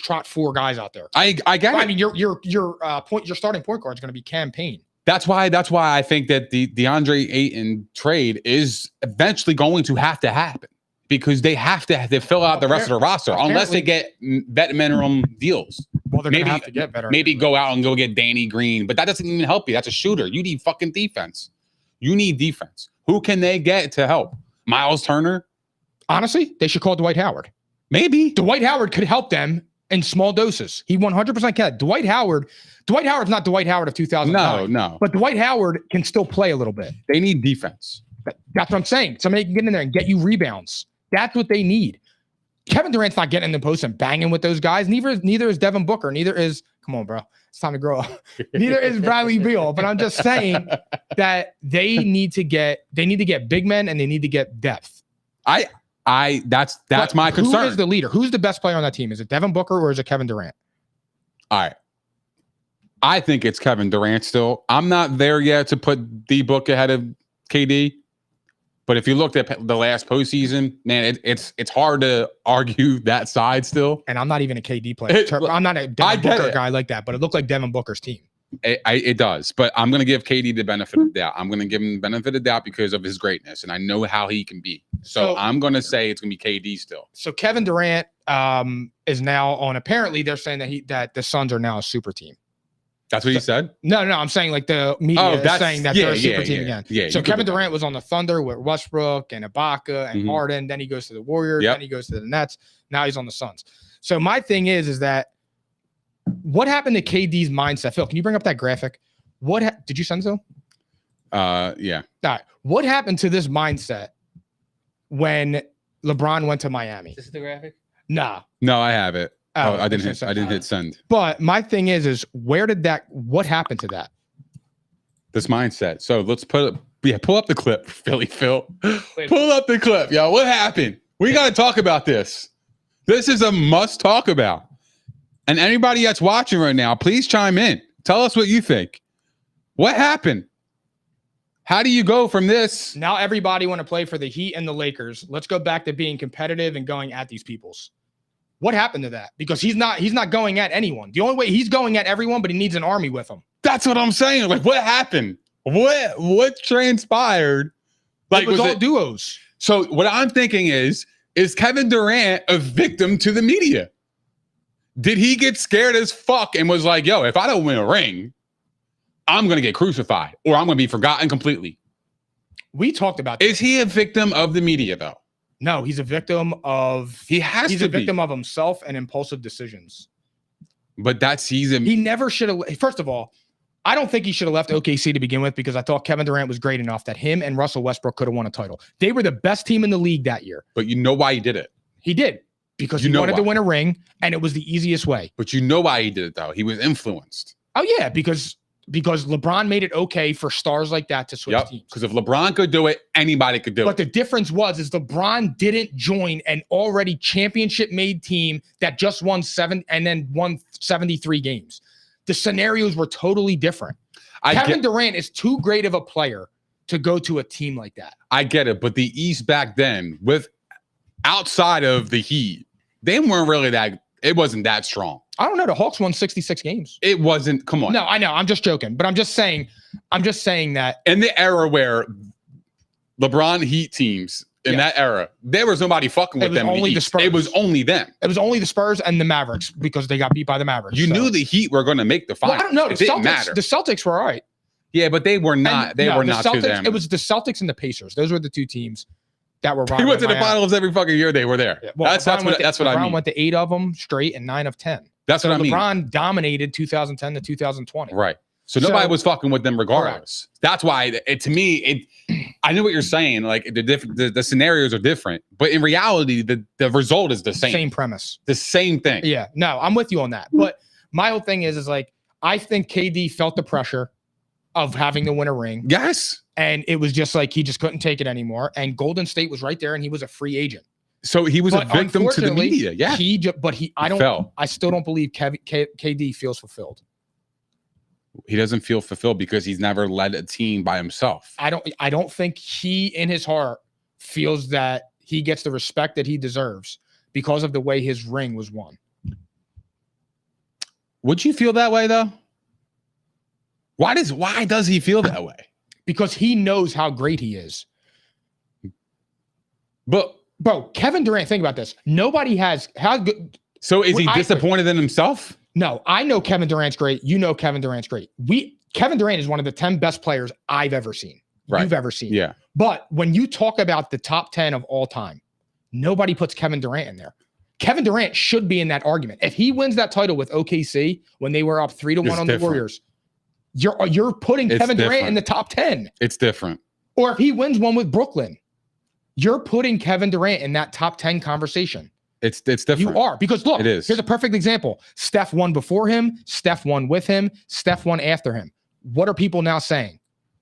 trot 4 guys out there. I get it. I mean, your starting point guard is going to be Cam Payne. That's why I think that the DeAndre Ayton trade is eventually going to have to happen because they have to fill out the rest of the roster unless they get vet minimum deals. Well, they're going to have to get better. Maybe go out and go get Danny Green, but that doesn't even help you. That's a shooter. You need fucking defense. You need defense. Who can they get to help? Miles Turner? Honestly, they should call Dwight Howard. Maybe. Dwight Howard could help them in small doses. He 100% can. Dwight Howard's not Dwight Howard of 2009. No. But Dwight Howard can still play a little bit. They need defense. That's what I'm saying. Somebody can get in there and get you rebounds. That's what they need. Kevin Durant's not getting in the post and banging with those guys. Neither is Devin Booker. Neither is, come on, bro. It's time to grow up. Neither is Bradley Beal. But I'm just saying that they need to get big men and they need to get depth. That's my concern. Who is the leader? Who's the best player on that team? Is it Devin Booker or is it Kevin Durant? All right. I think it's Kevin Durant still. I'm not there yet to put D-Book ahead of KD. But if you looked at the last postseason, man, it's hard to argue that side still. And I'm not even a KD player. I'm not a Devin Booker guy like that, but it looked like Devin Booker's team. It does. But I'm going to give KD the benefit of the doubt. I'm going to give him the benefit of the doubt because of his greatness, and I know how he can be. So I'm going to say it's going to be KD still. So Kevin Durant is now on. Apparently, they're saying that the Suns are now a super team. That's what he said? No, I'm saying like the media is saying that they're a super team again. Yeah, so Kevin Durant was on the Thunder with Westbrook and Ibaka and Harden. Then he goes to the Warriors. Then he goes to the Nets. Now he's on the Suns. So my thing is that what happened to KD's mindset? Phil, can you bring up that graphic? Did you send it to him? Yeah. All right. What happened to this mindset when LeBron went to Miami? This is the graphic? Nah. No, I have it. Oh, I didn't hit send. But my thing is what happened to that? This mindset. So let's pull up the clip, Philly Phil. Pull up the clip, yo. What happened? We got to talk about this. This is a must talk about. And anybody that's watching right now, please chime in. Tell us what you think. What happened? How do you go from this? Now everybody want to play for the Heat and the Lakers. Let's go back to being competitive and going at these peoples. What happened to that? Because he's not going at anyone. The only way he's going at everyone, but he needs an army with him. That's what I'm saying. Like, what happened? What transpired? Like, It was all duos. So what I'm thinking is Kevin Durant a victim to the media? Did he get scared as fuck and was like, yo, if I don't win a ring, I'm going to get crucified or I'm going to be forgotten completely? We talked about this. Is he a victim of the media, though? No, he's a victim of He's a victim of himself and impulsive decisions. But that season, He never should have. First of all, I don't think he should have left OKC to begin with because I thought Kevin Durant was great enough that him and Russell Westbrook could have won a title. They were the best team in the league that year. but you know why he did it. He did because You he know wanted to why. win a ring, and it was the easiest way. But you know why he did it, though. He was influenced. Oh yeah, because LeBron made it okay for stars like that to switch Yep. teams. Because if LeBron could do it, anybody could do But it. the difference is LeBron didn't join an already championship-made team that just won 73 games. The scenarios were totally different. Kevin Durant is too great of a player to go to a team like that. I get it. But the East back then, with outside of the Heat, they weren't really that. It wasn't that strong. I don't know. The Hawks won 66 games. It wasn't. Come on. No, I know. I'm just joking. But I'm just saying that In the era where LeBron Heat teams in that era, there was nobody fucking with them. in only the East. Spurs. It was only them. it was only the Spurs and the Mavericks because they got beat by the Mavericks. You So- knew the Heat were going to make the Well, final. I don't know. It The didn't Celtics, matter. the Celtics were all right. Yeah, but they were not. And, Were the not Celtics, to them. It was the Celtics and the Pacers. Those were the two teams that were. He went to the finals every fucking year. They were there. Yeah, well, that's what I LeBron mean. went to 8 of them straight and 9 of 10. That's what I mean. LeBron dominated 2010 to 2020. Right. So nobody So- was fucking with them regardless. That's why to me, I know what you're saying. Like the scenarios are different, but in reality, the result is the same. Same premise. The same thing. Yeah. No, I'm with you on that. But my whole thing is like I think KD felt the pressure of having to win a ring, Yes. and it was just like he just couldn't take it anymore. And Golden State was right there, and he was a free agent. So he was a But victim to the unfortunately, media. Yeah. I still don't believe KD feels fulfilled. He doesn't feel fulfilled because he's never led a team by himself. I don't think he in his heart feels that he gets the respect that he deserves because of the way his ring was won. Would you feel that way though? Why does he feel that way? Because he knows how great he is. But Bro, Kevin Durant, think about this. Nobody has how good. so is he disappointed in himself? No, I know Kevin Durant's great. You know Kevin Durant's great. Kevin Durant is one of the 10 best players I've ever seen. Right. You've ever seen. Yeah. But when you talk about the top 10 of all time, nobody puts Kevin Durant in there. Kevin Durant should be in that argument. If he wins that title with OKC when they were up 3-1 on different. the Warriors, you're putting It's Kevin Durant different. in the top 10. It's different. Or if he wins one with Brooklyn, you're putting Kevin Durant in that top 10 conversation. It's different. You are. Because look, It is. here's a perfect example. Steph won before him. Steph won with him. Steph won after him. What are people now saying?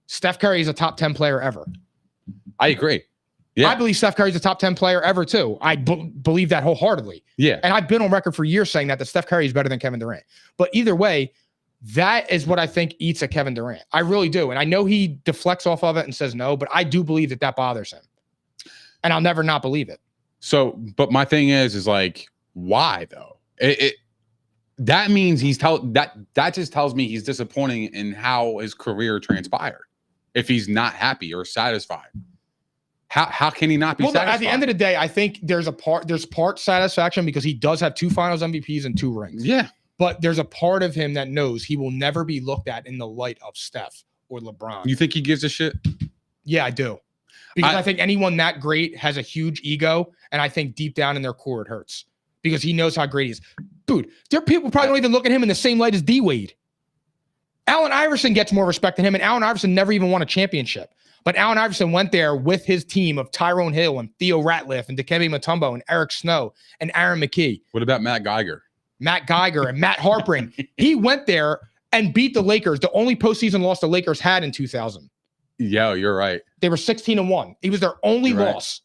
Steph Curry is a top 10 player ever. I agree. Yeah. I believe Steph Curry is a top 10 player ever too. I believe that wholeheartedly. Yeah. And I've been on record for years saying that Steph Curry is better than Kevin Durant. But either way, that is what I think eats at Kevin Durant. I really do. And I know he deflects off of it and says no, but I do believe that bothers him. And I'll never not believe it. So, but my thing is like, why though? That means that just tells me he's disappointing in how his career transpired. If he's not happy or satisfied, how can he not be satisfied? At the end of the day, I think there's part satisfaction because he does have 2 finals MVPs and 2 rings. Yeah. But there's a part of him that knows he will never be looked at in the light of Steph or LeBron. You think he gives a shit? Yeah, I do. Because I think anyone that great has a huge ego, and I think deep down in their core it hurts because he knows how great he is. Dude, there are people probably don't even look at him in the same light as D Wade. Allen Iverson gets more respect than him, and Allen Iverson never even won a championship. But Allen Iverson went there with his team of Tyrone Hill and Theo Ratliff and Dikembe Mutombo and Eric Snow and Aaron McKee. What about Matt Geiger? Matt Geiger and Matt Harpring. He went there and beat the Lakers, the only postseason loss the Lakers had in 2000. Yeah, you're right. They were 16-1. He was their only You're right. loss.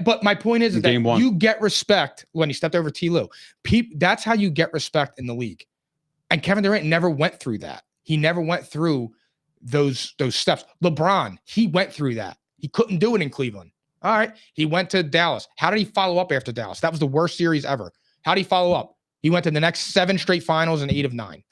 But my point is that Game 1. you get respect when he stepped over T. Lue. That's how you get respect in the league. And Kevin Durant never went through that. He never went through those steps. LeBron, he went through that. He couldn't do it in Cleveland. All right. He went to Dallas. How did he follow up after Dallas? That was the worst series ever. How did he follow up? He went to the next 7 straight finals and 8 of 9.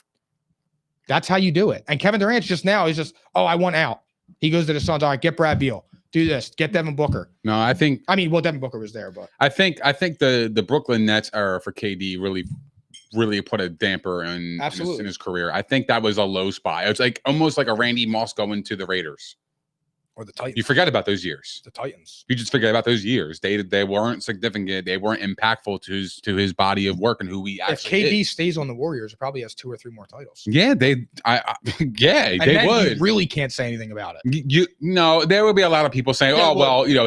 That's how you do it. And Kevin Durant's just now, he's just, oh, I want out. He goes to the Suns. All right, get Brad Beal. Do this. Get Devin Booker. No, well, Devin Booker was there, but I think the Brooklyn Nets era for KD really put a damper in his career. I think that was a low spot. It was like almost like a Randy Moss going to the Raiders. Or the Titans. You forget about those years. The Titans. You just forget about those years. They weren't significant. They weren't impactful to his body of work and who he actually If KD is. stays on the Warriors, it probably has 2 or 3 more titles. Yeah, they would. You really can't say anything about it. There would be a lot of people saying,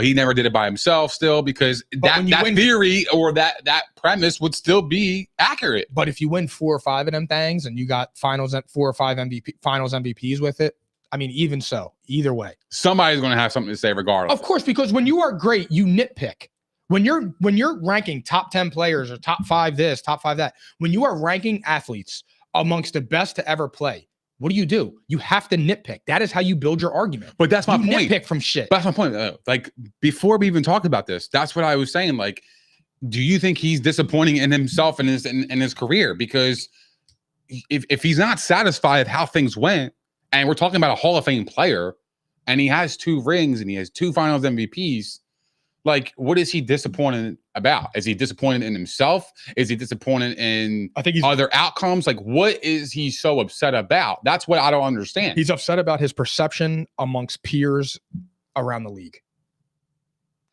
he never did it by himself still, because that theory or that premise would still be accurate. But if you win 4 or 5 of them things and you got 4 or 5 finals MVPs with it, I mean, even so, either way, somebody's going to have something to say regardless. Of course, because when you are great, you nitpick. When you're ranking top 10 players or top 5 this, top 5 that, when you are ranking athletes amongst the best to ever play, what do? You have to nitpick. That is how you build your argument. But that's my point. Nitpick from shit. That's my point. Like, before we even talked about this, that's what I was saying. Like, do you think he's disappointing in himself and his career? Because if he's not satisfied with how things went, and we're talking about a Hall of Fame player, and he has 2 rings and he has 2 Finals MVPs, like, what is he disappointed about? Is he disappointed in himself? Is he disappointed in other outcomes? Like, what is he so upset about? That's what I don't understand. He's upset about his perception amongst peers around the league.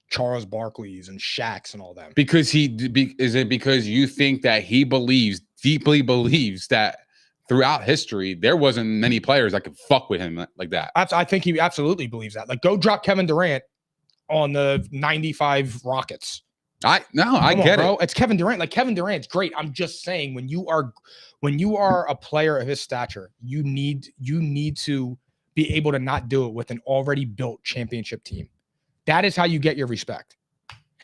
Charles Barkley's and Shaq's and all that. Because is it because you think that he deeply believes that throughout history, there wasn't many players that could fuck with him like that? I think he absolutely believes that. Like, go drop Kevin Durant on the 95 Rockets. I get it. It's Kevin Durant. Like, Kevin Durant's great. I'm just saying, when you are a player of his stature, you need to be able to not do it with an already built championship team. That is how you get your respect.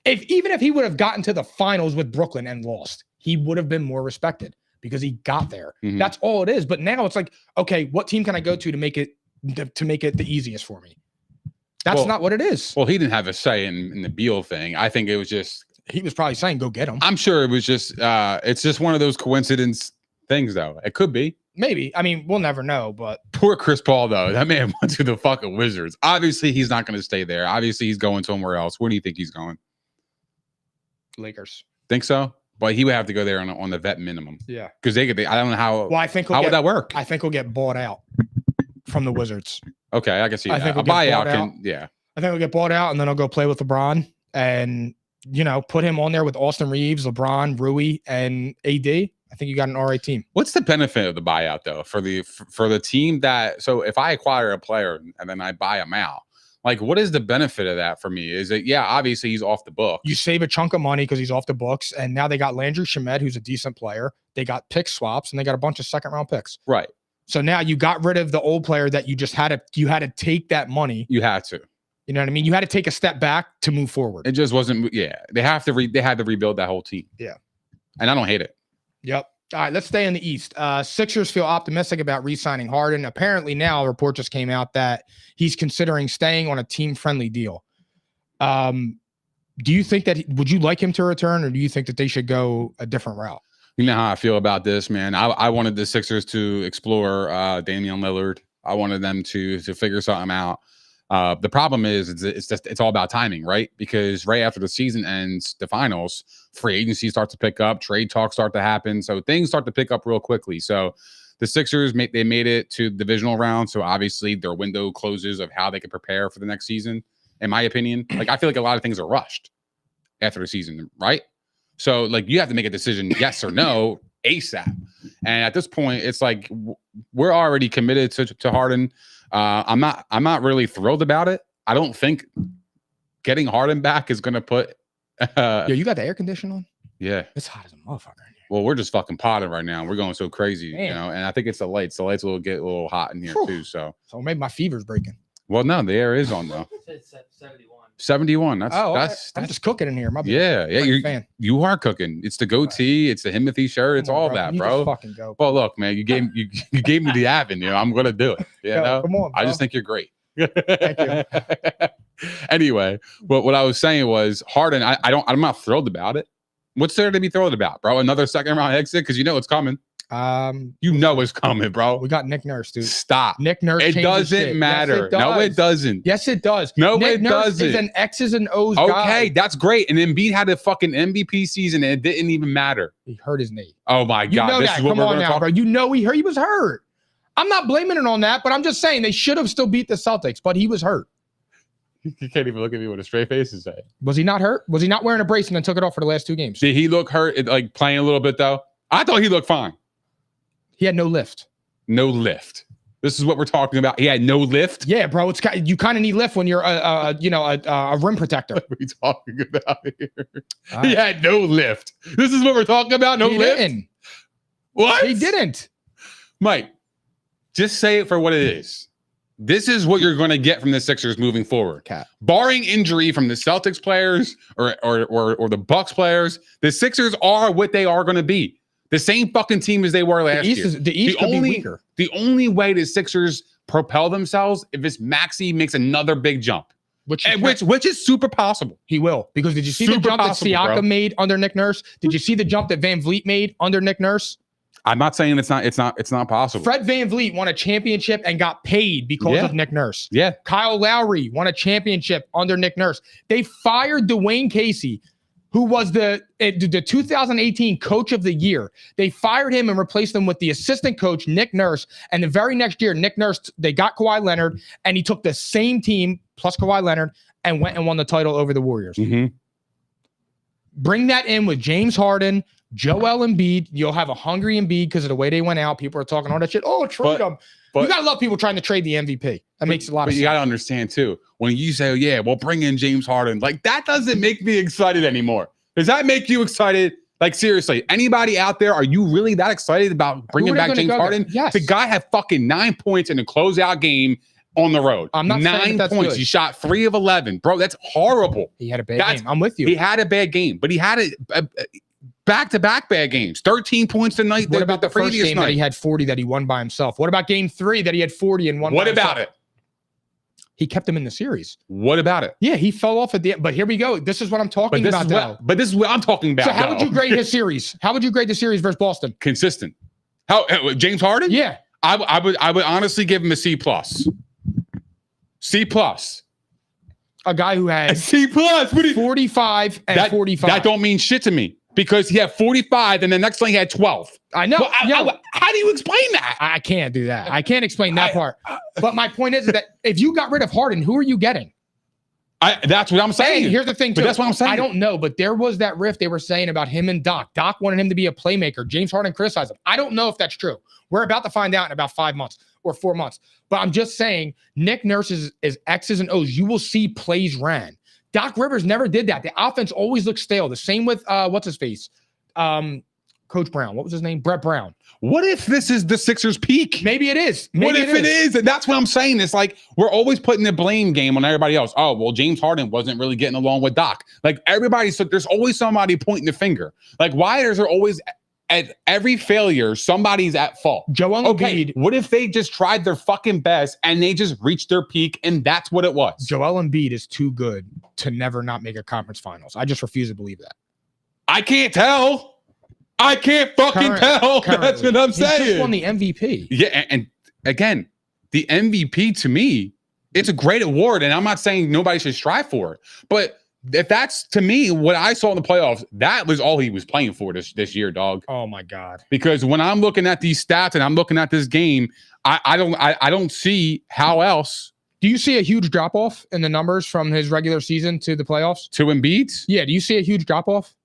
Even if he would have gotten to the finals with Brooklyn and lost, he would have been more respected, because he got there. Mm-hmm. That's all it is. But now it's like, okay, what team can I go to make it the easiest for me? That's not what it is. Well, he didn't have a say in the Beal thing. I think it was just, he was probably saying, go get him. I'm sure it was just, it's just one of those coincidence things, though. It could be. Maybe. I mean, we'll never know, but. Poor Chris Paul, though. That man went to the fucking Wizards. Obviously, he's not going to stay there. Obviously, he's going somewhere else. Where do you think he's going? Lakers. Think so? But he would have to go there on the vet minimum. Yeah. Because I don't know how. Well, I think how would that work? I think he'll get bought out from the Wizards. Okay, I can see that. I think a buyout yeah. I think he'll get bought out, and then he'll go play with LeBron and, put him on there with Austin Reeves, LeBron, Rui, and AD. I think you got an all right team. What's the benefit of the buyout, though, for the team that? So if I acquire a player and then I buy him out, like, what is the benefit of that for me? Is it, obviously he's off the book. You save a chunk of money because he's off the books, and now they got Landry Shamet, who's a decent player. They got pick swaps, and they got a bunch of 2nd-round picks. Right. So now you got rid of the old player that you just had to take that money. You had to. You know what I mean? You had to take a step back to move forward. It just wasn't. Yeah, they had to rebuild that whole team. Yeah, and I don't hate it. Yep. All right, let's stay in the East. Sixers feel optimistic about re-signing Harden. Apparently now a report just came out that he's considering staying on a team-friendly deal. Do you think that would you like him to return, or do you think that they should go a different route? You know how I feel about this, man. I wanted the Sixers to explore Damian Lillard. I wanted them to figure something out. The problem is it's all about timing, right? Because right after the season ends, the finals, free agency starts to pick up, trade talks start to happen. So things start to pick up real quickly. So the Sixers, they made it to the divisional round. So obviously their window closes of how they can prepare for the next season, in my opinion. Like, I feel like a lot of things are rushed after the season, right? So, like, you have to make a decision, yes or no, ASAP. And at this point, it's like we're already committed to Harden. I'm not really thrilled about it. I don't think getting Harden back is going to put. Yo, you got the air conditioner on? Yeah, it's hot as a motherfucker in here. Well, we're just fucking potting right now. We're going so crazy, Man. And I think it's the lights. The lights will get a little hot in here too. So maybe my fever's breaking. Well, no, the air is on though. It's at 71. 71. That's I'm just cooking in here. My bad. yeah. I'm a fan. You are cooking. It's the goatee. It's the Himothy shirt. It's Come on, all bro. that, You bro. just fucking go. Well, look, man, you gave me the avenue. I'm gonna do it. You Go, know? come on, I bro. just think you're great. Thank you. Anyway, what I was saying was Harden. I'm not thrilled about it. What's there to be thrilled about, bro? Another second round exit because you know it's coming. You know it's coming, bro. We got Nick Nurse, dude. Stop. Nick Nurse. It changes doesn't shit. matter. Yes, No, it doesn't. Yes, it does. No, Nick it Nurse doesn't. is an X's and O's guy. Okay, that's great. And Embiid had a fucking MVP season and it didn't even matter. He hurt his knee. Oh my You God. know This that. is what Come we're on going to now, talk bro. You know he was hurt. I'm not blaming it on that, but I'm just saying they should have still beat the Celtics, but he was hurt. You can't even look at me with a straight face and say. Was he not hurt? Was he not wearing a brace and then took it off for the last 2 games? Did he look hurt, like playing a little bit though? I thought he looked fine. He had no lift. No lift. This is what we're talking about. He had no lift. Yeah, bro. You kind of need lift when you're a rim protector. What are we talking about here? All He right. had no lift. This is what we're talking about. No He lift. didn't. What? He didn't. Mike, just say it for what it is. This is what you're going to get from the Sixers moving forward. Cat. Barring injury from the Celtics players or the Bucks players, the Sixers are what they are going to be. The same fucking team as they were last year. The East could be weaker. The only way the Sixers propel themselves if it's Maxey makes another big jump, which is super possible. He will. Because did you see the Super jump possible, that Siakam bro. made under Nick Nurse? Did you see the jump that Van Vliet made under Nick Nurse? I'm not saying it's not possible. Fred Van Vliet won a championship and got paid because Yeah. of Nick Nurse. Yeah. Kyle Lowry won a championship under Nick Nurse. They fired Dwayne Casey, who was the 2018 coach of the year. They fired him and replaced him with the assistant coach, Nick Nurse. And the very next year, Nick Nurse, they got Kawhi Leonard, and he took the same team plus Kawhi Leonard and went and won the title over the Warriors. Mm-hmm. Bring that in with James Harden, Joel Embiid. You'll have a hungry Embiid because of the way they went out. People are talking all that shit. Oh, trade him. You got to love people trying to trade the MVP. That makes a lot of But sense. you got to understand too, when you say, oh, yeah, well, bring in James Harden, like that doesn't make me excited anymore. Does that make you excited? Like, seriously, anybody out there, are you really that excited about bringing back James Harden? Yes. The guy had fucking 9 points in a closeout game on the road. I'm not saying 9 that's points. good. He shot 3 of 11. Bro, that's horrible. He had a bad game. I'm with you. He had a bad game, but he had a back-to-back bad games. 13 points tonight. What about the first previous game night? that he had 40 that he won by himself? What about game 3 that he had 40 and won What by about himself? it? He kept him in the series. What about it? Yeah, he fell off at the end. But here we go. This is what I'm talking about now. But this is what I'm talking about. So how would though. you grade his series? How would you grade the series versus Boston? Consistent. How James Harden? Yeah. I would honestly give him a C+. C+. A guy who A had C+. 45 and 45. That don't mean shit to me because he had 45 and the next one he had 12. I know. Well, how do you explain that? I can't do that. I can't explain that part. But my point is that if you got rid of Harden, who are you getting? That's what I'm saying. And here's the thing, too. But that's what I'm saying. I don't know, but there was that rift they were saying about him and Doc. Doc wanted him to be a playmaker. James Harden criticized him. I don't know if that's true. We're about to find out in about 5 months or 4 months. But I'm just saying, Nick Nurse is X's and O's. You will see plays ran. Doc Rivers never did that. The offense always looks stale. The same with what's his face? Coach Brown. What was his name? Brett Brown. What if this is the Sixers' peak? Maybe it is. What if it is? And that's what I'm saying. It's like we're always putting the blame game on everybody else. Oh, well, James Harden wasn't really getting along with Doc. Like there's always somebody pointing the finger. Like why is there always at every failure somebody's at fault? Joel Embiid. What if they just tried their fucking best and they just reached their peak and that's what it was? Joel Embiid is too good to never not make a conference finals. I just refuse to believe that. I can't tell. I can't fucking tell. That's what I'm saying. He just won the MVP. Yeah, and again, the MVP to me, it's a great award, and I'm not saying nobody should strive for it. But if that's to me what I saw in the playoffs, that was all he was playing for this year, dog. Oh my God! Because when I'm looking at these stats and I'm looking at this game, I don't see how else. Do you see a huge drop off in the numbers from his regular season to the playoffs? To Embiid's? Yeah. Do you see a huge drop off?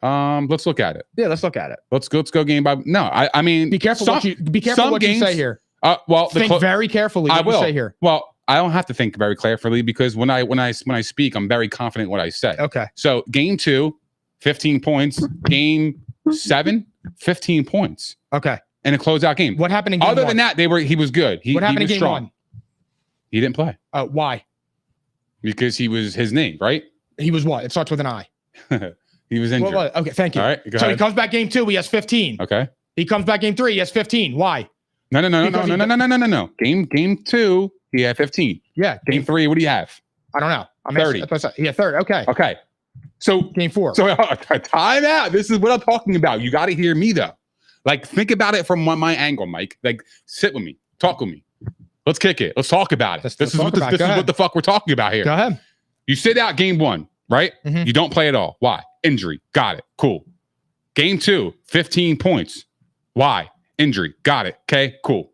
Let's look at it. Yeah, let's look at it. Let's go game by. No, I mean, be careful what you say here. Well, think very carefully. What you say here. Well, I don't have to think very carefully because when I speak, I'm very confident what I say. Okay. So game 2, 15 points. Game 7, 15 points. Okay. In a closeout game. What happened in game 1? Other than that, he was good. What happened in game strong. 1? He didn't play. Why? Because he was his name, right? He was what? It starts with an I. He was injured. Well, okay, thank you. All right, go so ahead. he comes back game 2, he has 15. Okay. He comes back game 3, he has 15. Why? No. Game 2, he had 15. Yeah. Game 3, what do you have? I don't know. I'm 30. He had 30. Okay. Okay. So Game 4. So time out. This is what I'm talking about. You got to hear me though. Like, think about it from my angle, Mike. Like, sit with me, talk with me. Let's kick it. Let's talk about it. This is what the fuck we're talking about here. Go ahead. You sit out game 1, right? Mm-hmm. You don't play at all. Why? Injury. Got it. Cool. Game 2, 15 points. Why? Injury. Got it. Okay. Cool.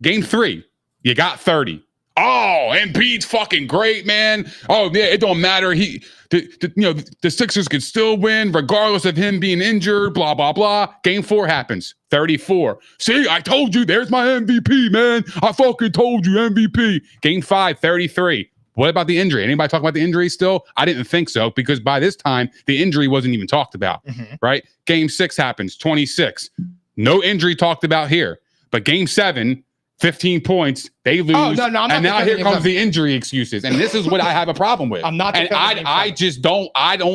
Game 3, you got 30. Oh, Embiid's fucking great, man. Oh, yeah, it don't matter. The Sixers could still win regardless of him being injured, blah, blah, blah. Game 4 happens, 34. See, I told you, there's my MVP, man. I fucking told you, MVP. Game 5, 33. What about the injury? Anybody talk about the injury still? I didn't think so, because by this time, the injury wasn't even talked about, right? Game 6 happens, 26. No injury talked about here. But game 7, 15 points, they lose. Oh, no, I'm not. And now here comes the injury excuses. And this is what I have a problem with. I'm not. And I just don't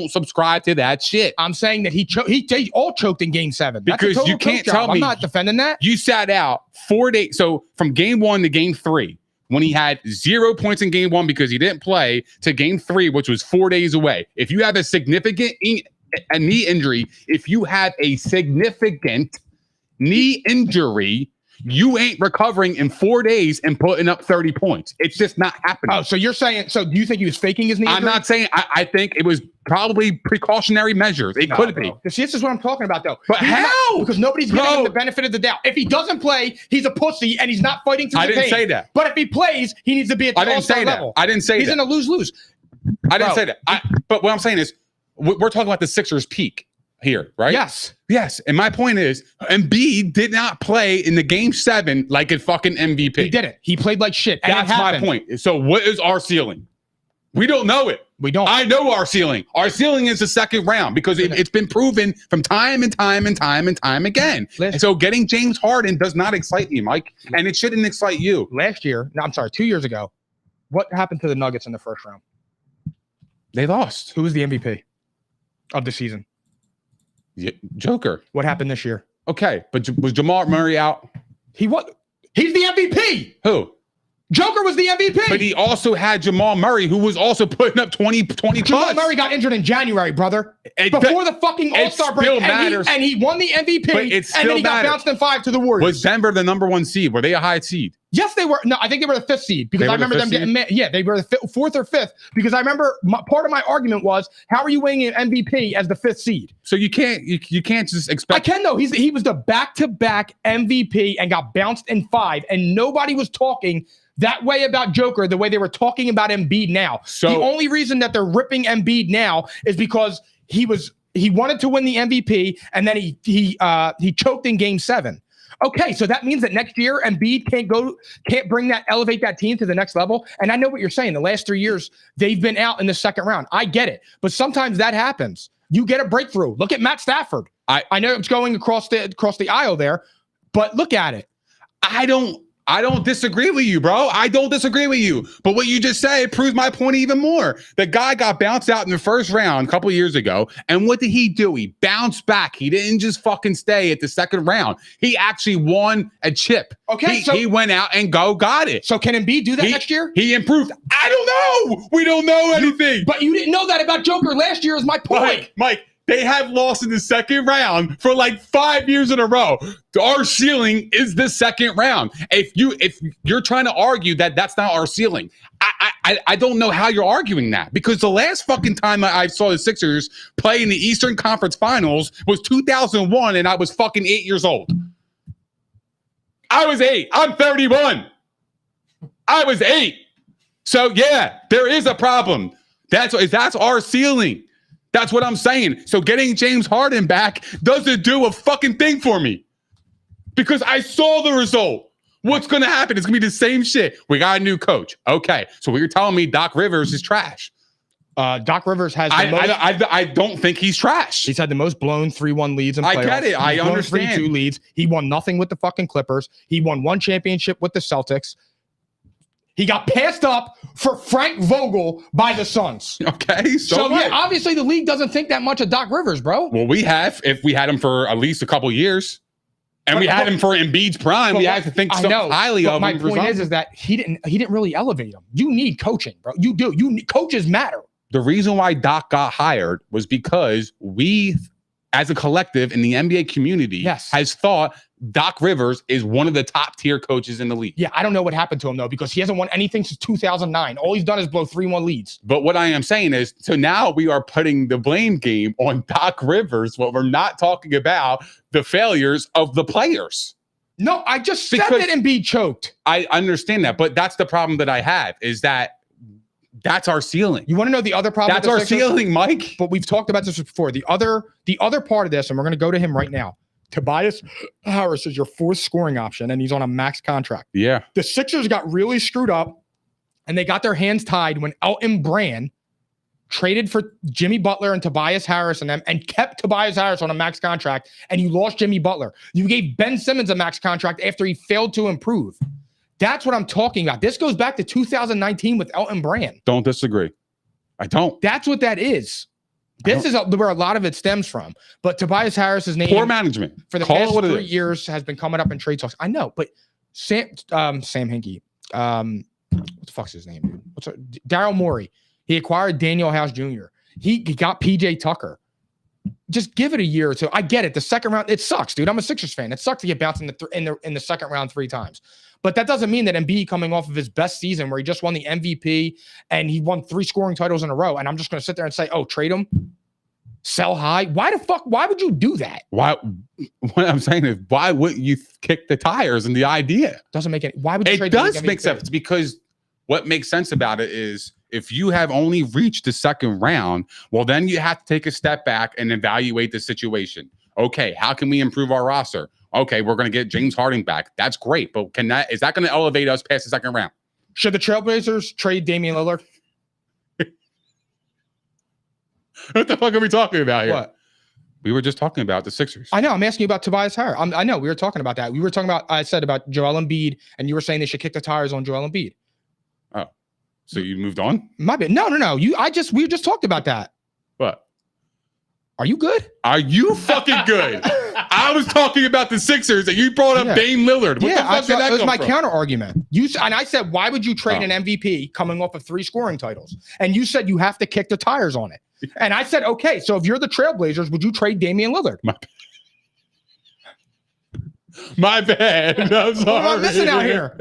subscribe to that shit. I'm saying that he all choked in game 7. Because you can't tell me. I'm not defending that. You sat out 4 days. So from game 1 to game 3, when he had 0 points in game 1 because he didn't play, to game 3, which was 4 days away. If you have a significant knee injury, knee injury, you ain't recovering in 4 days and putting up 30 points. It's just not happening. Oh, so you're saying, so do you think he was faking his knee injury? I'm not saying, I think it was probably precautionary measures. It could be. See, this is what I'm talking about, though. But how? Because nobody's giving him the benefit of the doubt. If he doesn't play, he's a pussy and he's not fighting through the pain. I didn't say that. But if he plays, he needs to be at the all-star level. I didn't say that. He's in a lose-lose. I didn't say that. But what I'm saying is, we're talking about the Sixers' peak here, right? Yes. And my point is, Embiid did not play in the game 7 like a fucking MVP. He didn't. He played like shit. That's my point. So what is our ceiling? We don't know it. We don't. I know our ceiling. Our ceiling is the second round because it's been proven from time and time again. And so getting James Harden does not excite me, Mike, and it shouldn't excite you. 2 years ago, what happened to the Nuggets in the first round? They lost. Who was the MVP of the season? Joker. What happened this year? Okay, but was Jamal Murray out? He's the MVP. Who? Joker was the MVP. But he also had Jamal Murray, who was also putting up 20 Jamal Murray got injured in January, brother. Before the fucking All-Star break. And he won the MVP. But and then he got bounced in 5 to the Warriors. Was Denver the number 1 seed? Were they a high seed? Yes, they were. No, I think they were the 5th seed because I remember them getting they were the 4th or 5th because I remember part of my argument was, how are you weighing an MVP as the 5th seed? So you can't just expect. I can though. He was the back-to-back MVP and got bounced in 5, and nobody was talking that way about Joker the way they were talking about Embiid now. So the only reason that they're ripping Embiid now is because he wanted to win the MVP and then he choked in game 7. Okay, so that means that next year Embiid can't elevate that team to the next level. And I know what you're saying. The last 3 years, they've been out in the second round. I get it. But sometimes that happens. You get a breakthrough. Look at Matt Stafford. I know it's going across the aisle there, but look at it. I don't disagree with you, bro. I don't disagree with you. But what you just said proves my point even more. The guy got bounced out in the first round a couple of years ago. And what did he do? He bounced back. He didn't just fucking stay at the second round. He actually won a chip. Okay. He went out and got it. So can Embiid do that next year? He improved. I don't know. We don't know anything. But you didn't know that about Joker last year is my point. Mike, they have lost in the second round for like 5 years in a row. Our ceiling is the second round. If you're trying to argue that that's not our ceiling, I don't know how you're arguing that, because the last fucking time I saw the Sixers play in the Eastern Conference Finals was 2001, and I was fucking 8 years old. I was 8. I'm 31. I was 8. So yeah, there is a problem. That's our ceiling. That's what I'm saying. So getting James Harden back doesn't do a fucking thing for me, because I saw the result. What's going to happen? It's going to be the same shit. We got a new coach. Okay. So what you're telling me, Doc Rivers is trash. Doc Rivers has I don't think he's trash. He's had the most blown 3-1 leads in playoffs. I get it. I understand. 3-2 leads. He won nothing with the fucking Clippers. He won 1 championship with the Celtics. He got passed up for Frank Vogel by the Suns. Okay, So what? yeah, obviously the league doesn't think that much of Doc Rivers, bro. Well, we have if we had him for at least a couple years, and we had him for Embiid's prime. We have to think so highly of him. My point is that he didn't really elevate him. You need coaching, bro. You do. Coaches matter. The reason why Doc got hired was because we, as a collective in the NBA community, has thought Doc Rivers is one of the top tier coaches in the league. Yeah, I don't know what happened to him though, because he hasn't won anything since 2009. All he's done is blow 3-1 leads. But what I am saying is, so now we are putting the blame game on Doc Rivers. What we're not talking about the failures of the players. No, I just said that Embiid choked. I understand that, but that's the problem that I have is that that's our ceiling. You want to know the other problem? That's our ceiling, Mike. But we've talked about this before. The other part of this, and we're going to go to him right now. Tobias Harris is your fourth scoring option, and he's on a max contract. Yeah. The Sixers got really screwed up, and they got their hands tied when Elton Brand traded for Jimmy Butler and Tobias Harris and them, and kept Tobias Harris on a max contract, and you lost Jimmy Butler. You gave Ben Simmons a max contract after he failed to improve. That's what I'm talking about. This goes back to 2019 with Elton Brand. Don't disagree. I don't. That's what that is. This is where a lot of it stems from. But Tobias Harris's name, poor management for the past 3 years, has been coming up in trade talks. I know, but Sam Hinkie, what the fuck's his name, dude? Daryl Morey. He acquired Daniel House Jr. He got PJ Tucker. Just give it a year or two. I get it. The second round, it sucks, dude. I'm a Sixers fan. It sucks to get bounced in the second round 3 times. But that doesn't mean that Embiid, coming off of his best season where he just won the MVP and he won 3 scoring titles in a row, and I'm just going to sit there and say, oh, trade him, sell high. Why would you do that? Why? What I'm saying is, why wouldn't you kick the tires in the idea? Doesn't make any. Why would you trade? It does make sense, because what makes sense about it is if you have only reached the second round, well, then you have to take a step back and evaluate the situation. Okay, how can we improve our roster? Okay, we're going to get James Harden back. That's great, but is that going to elevate us past the second round? Should the Trailblazers trade Damian Lillard? What the fuck are we talking about here? What? We were just talking about the Sixers. I know. I'm asking you about Tobias Harris. I know we were talking about that. We were talking about. I said about Joel Embiid, and you were saying they should kick the tires on Joel Embiid. Oh, so you moved on? My bad. No. We just talked about that. What? Are you good? Are you fucking good? I was talking about the Sixers, and you brought up Dame Lillard. What the fuck did that was come my from? counter argument. And I said, why would you trade an MVP coming off of 3 scoring titles? And you said you have to kick the tires on it. And I said, okay, so if you're the Trailblazers, would you trade Damian Lillard? My bad. I'm sorry. What am I missing out here?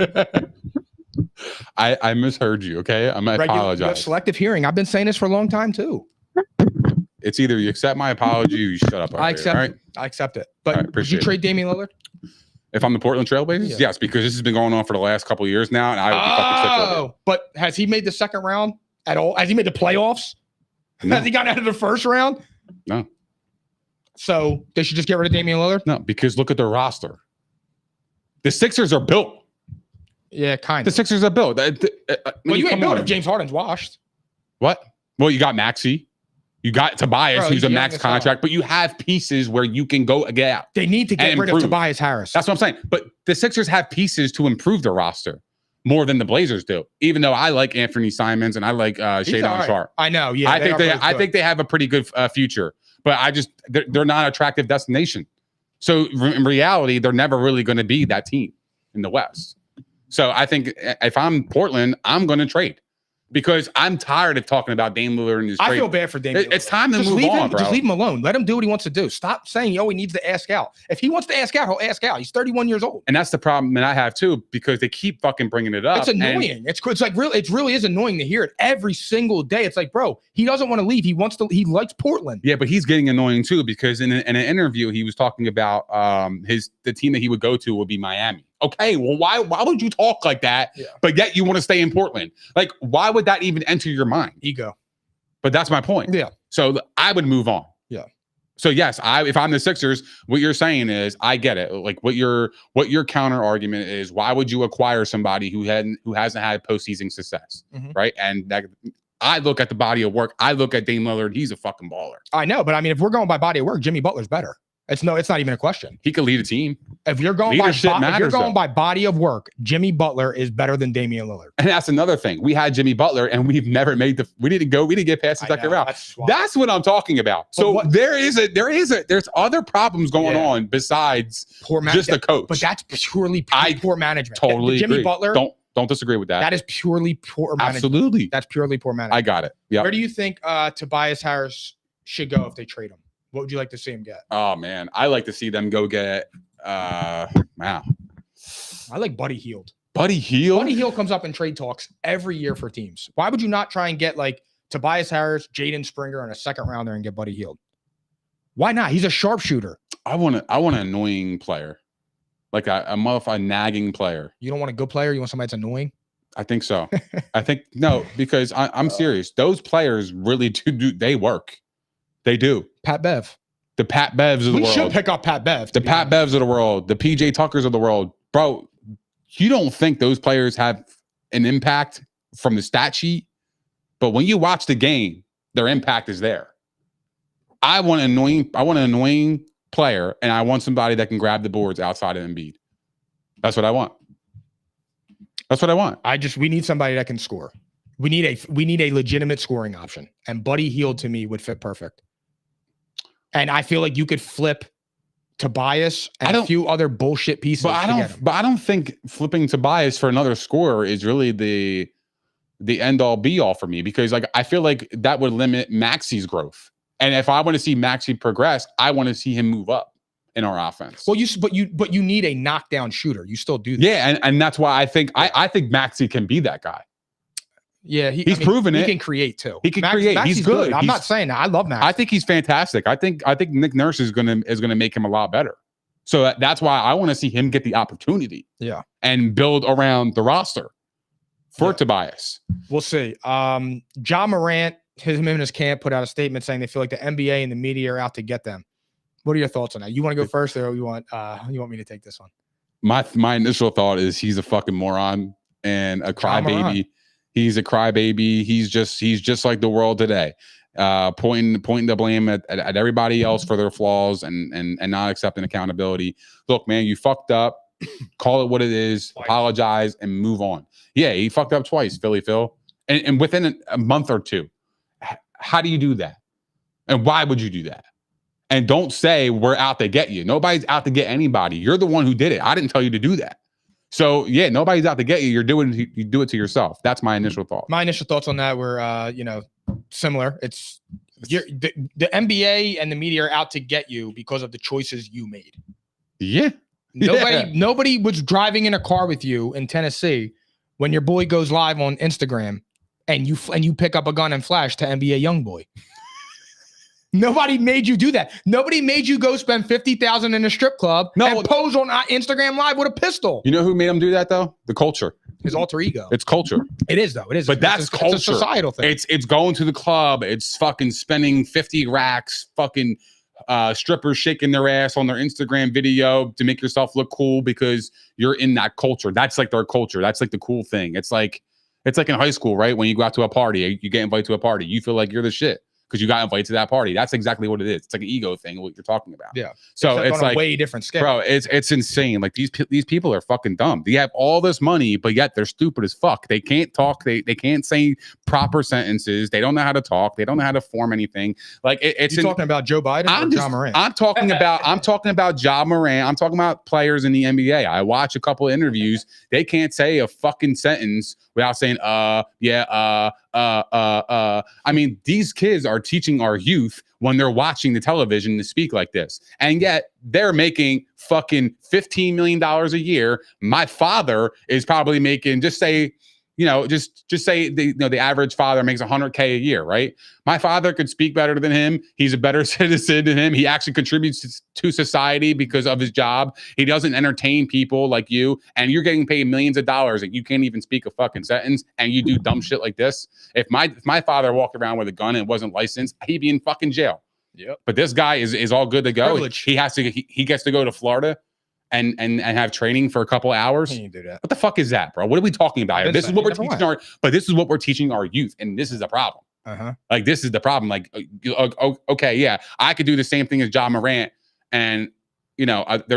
I misheard you. Okay, I apologize. You have selective hearing. I've been saying this for a long time too. It's either you accept my apology or you shut up. I accept it. I accept it. But would you trade Damian Lillard? If I'm the Portland Trailblazers, yes, because this has been going on for the last couple of years now, and I would be fucking sick of it. But has he made the second round at all? Has he made the playoffs? No. Has he gotten out of the first round? No. So they should just get rid of Damian Lillard? No, because look at their roster. The Sixers are built. Yeah, kind of. The Sixers are built. Well, you ain't built if James Harden's washed. What? Well, you got Maxey. You got Tobias, who's a max contract, but you have pieces where you can go get out. They need to get rid of Tobias Harris. That's what I'm saying. But the Sixers have pieces to improve their roster more than the Blazers do. Even though I like Anthony Simons and I like Shadon Sharp. I know. Yeah, I think they have a pretty good future. But they're not an attractive destination. So in reality, they're never really going to be that team in the West. So I think if I'm Portland, I'm going to trade. Because I'm tired of talking about Dame Lillard and his trade. I feel bad for Dame Lillard. It's time to move on, bro. Just leave him alone. Let him do what he wants to do. Stop saying, he needs to ask out. If he wants to ask out, he'll ask out. He's 31 years old. And that's the problem that I have too, because they keep fucking bringing it up. It's annoying. It's like it really is annoying to hear it every single day. It's like, bro, he doesn't want to leave. He likes Portland. Yeah, but he's getting annoying too, because in an interview, he was talking about the team that he would go to would be Miami. Okay, well, why would you talk like that? Yeah. But yet you want to stay in Portland? Like, why would that even enter your mind? Ego. But that's my point. Yeah. So I would move on. Yeah. So yes, if I'm the Sixers, what you're saying is I get it. Like what your counter argument is, why would you acquire somebody who hasn't had postseason success, right? And that I look at the body of work. I look at Dame Lillard. He's a fucking baller. I know, but I mean, if we're going by body of work, Jimmy Butler's better. It's not even a question. He could lead a team. If you're going by body of work, Jimmy Butler is better than Damian Lillard. And that's another thing. We had Jimmy Butler, and we've never made we didn't get past the second round. That's what I'm talking about. So there's other problems going on besides just the coach. But that's purely poor management. Totally Jimmy agree. Butler. Don't disagree with that. That is purely poor management. Absolutely. That's purely poor management. I got it. Yeah. Where do you think Tobias Harris should go if they trade him? What would you like to see him get? Oh man, I like to see them go get wow. I like Buddy Hield. Buddy Hield? Buddy Hield comes up in trade talks every year for teams. Why would you not try and get like Tobias Harris, Jaden Springer, and a second rounder and get Buddy Hield? Why not? He's a sharpshooter. I want an annoying player. Like a nagging player. You don't want a good player? You want somebody that's annoying? I think so. I think no, because I'm serious. Those players really do they work. They do. Pat Bev. The Pat Bevs of the world. We should pick up Pat Bev. The Pat Bevs of the world. The PJ Tuckers of the world. Bro, you don't think those players have an impact from the stat sheet, but when you watch the game, their impact is there. I want an annoying player, and I want somebody that can grab the boards outside of Embiid. That's what I want. That's what I want. We need somebody that can score. We need a legitimate scoring option, and Buddy Hield to me would fit perfect. And I feel like you could flip Tobias and a few other bullshit pieces. But I don't think flipping Tobias for another scorer is really the end all be all for me, because like I feel like that would limit Maxi's growth. And if I want to see Maxi progress, I want to see him move up in our offense. Well, you need a knockdown shooter. You still do that. Yeah, and that's why I think Maxi can be that guy. Yeah, he's proven it. He can create too. He can create. Maxi's he's good. I'm not saying that. I love Max. I think he's fantastic. I think Nick Nurse is gonna make him a lot better. So that's why I want to see him get the opportunity. Yeah, and build around the roster for Tobias. We'll see. Ja Morant, him and his camp put out a statement saying they feel like the NBA and the media are out to get them. What are your thoughts on that? You want to go first, or you want me to take this one? My initial thought is he's a fucking moron and a crybaby. He's a crybaby. He's just like the world today, pointing the blame at everybody else for their flaws and not accepting accountability. Look, man, you fucked up. Call it what it is. Apologize and move on. Yeah, he fucked up twice, Philly Phil, and within a month or two. How do you do that? And why would you do that? And don't say we're out to get you. Nobody's out to get anybody. You're the one who did it. I didn't tell you to do that. So yeah, nobody's out to get you. You do it to yourself. That's my initial thought. My initial thoughts on that were, similar. It's the NBA and the media are out to get you because of the choices you made. Yeah. Nobody was driving in a car with you in Tennessee when your boy goes live on Instagram and you pick up a gun and flash to NBA YoungBoy. Nobody made you do that. Nobody made you go spend $50,000 in a strip club and pose on Instagram Live with a pistol. You know who made him do that though? The culture. His alter ego. It's culture. It is though. It is. But that's culture. It's a societal thing. It's going to the club. It's fucking spending 50 racks. Fucking strippers shaking their ass on their Instagram video to make yourself look cool because you're in that culture. That's like their culture. That's like the cool thing. It's like in high school, right? When you go out to a party, you get invited to a party. You feel like you're the shit because you got invited to that party. That's exactly what it is. It's like an ego thing, what you're talking about. Yeah. So it's like a way different scale. Bro, it's insane. Like these people are fucking dumb. They have all this money, but yet they're stupid as fuck. They can't talk. They can't say proper sentences. They don't know how to talk. They don't know how to form anything. Like it's talking about Joe Biden or Ja Morant? I'm talking about Ja Morant. I'm talking about players in the NBA. I watch a couple of interviews. They can't say a fucking sentence without saying I mean, these kids are teaching our youth when they're watching the television to speak like this. And yet they're making fucking $15 million a year. My father is probably making, just say the average father makes $100K a year, right? My father could speak better than him. He's a better citizen than him. He actually contributes to society because of his job. He doesn't entertain people like you, and you're getting paid millions of dollars and you can't even speak a fucking sentence and you do dumb shit like this. If my father walked around with a gun and wasn't licensed, he'd be in fucking jail. Yep. But this guy is all good to go. Privilege. He gets to go to Florida and have training for a couple hours. Can you do that? What the fuck is that, bro? What are we talking about here? This is what we're teaching our youth, and this is a problem. Like this is the problem. Like, okay, yeah, I could do the same thing as Ja Morant and they're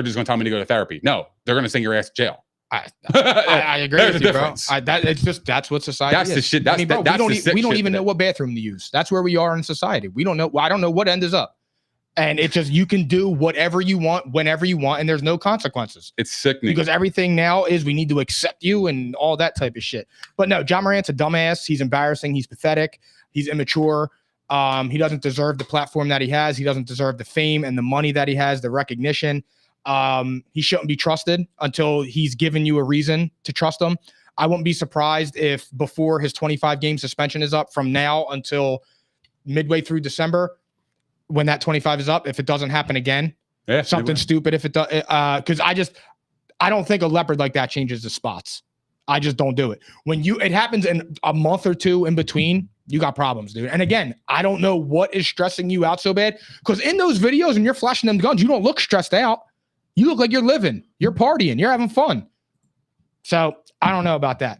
just going to tell me to go to therapy. No, they're going to send your ass to jail. I agree with you, bro. That's what society that's is. the shit. That's I mean, bro, that's we don't even know know what bathroom to use. That's where we are in society. We don't know. I don't know what end is up. And it's just, you can do whatever you want, whenever you want, and there's no consequences. It's sickening. Because everything now is, we need to accept you and all that type of shit. But no, John Morant's a dumbass. He's embarrassing. He's pathetic. He's immature. He doesn't deserve the platform that he has. He doesn't deserve the fame and the money that he has, the recognition. He shouldn't be trusted until he's given you a reason to trust him. I wouldn't be surprised if before his 25-game suspension is up, from now until midway through December, when that 25 is up, if it doesn't happen again, something stupid. If it does, because I don't think a leopard like that changes the spots. I just don't do it. When it happens in a month or two in between, you got problems, dude. And again, I don't know what is stressing you out so bad, because in those videos and you're flashing them guns, you don't look stressed out. You look like you're living, you're partying, you're having fun. So I don't know about that.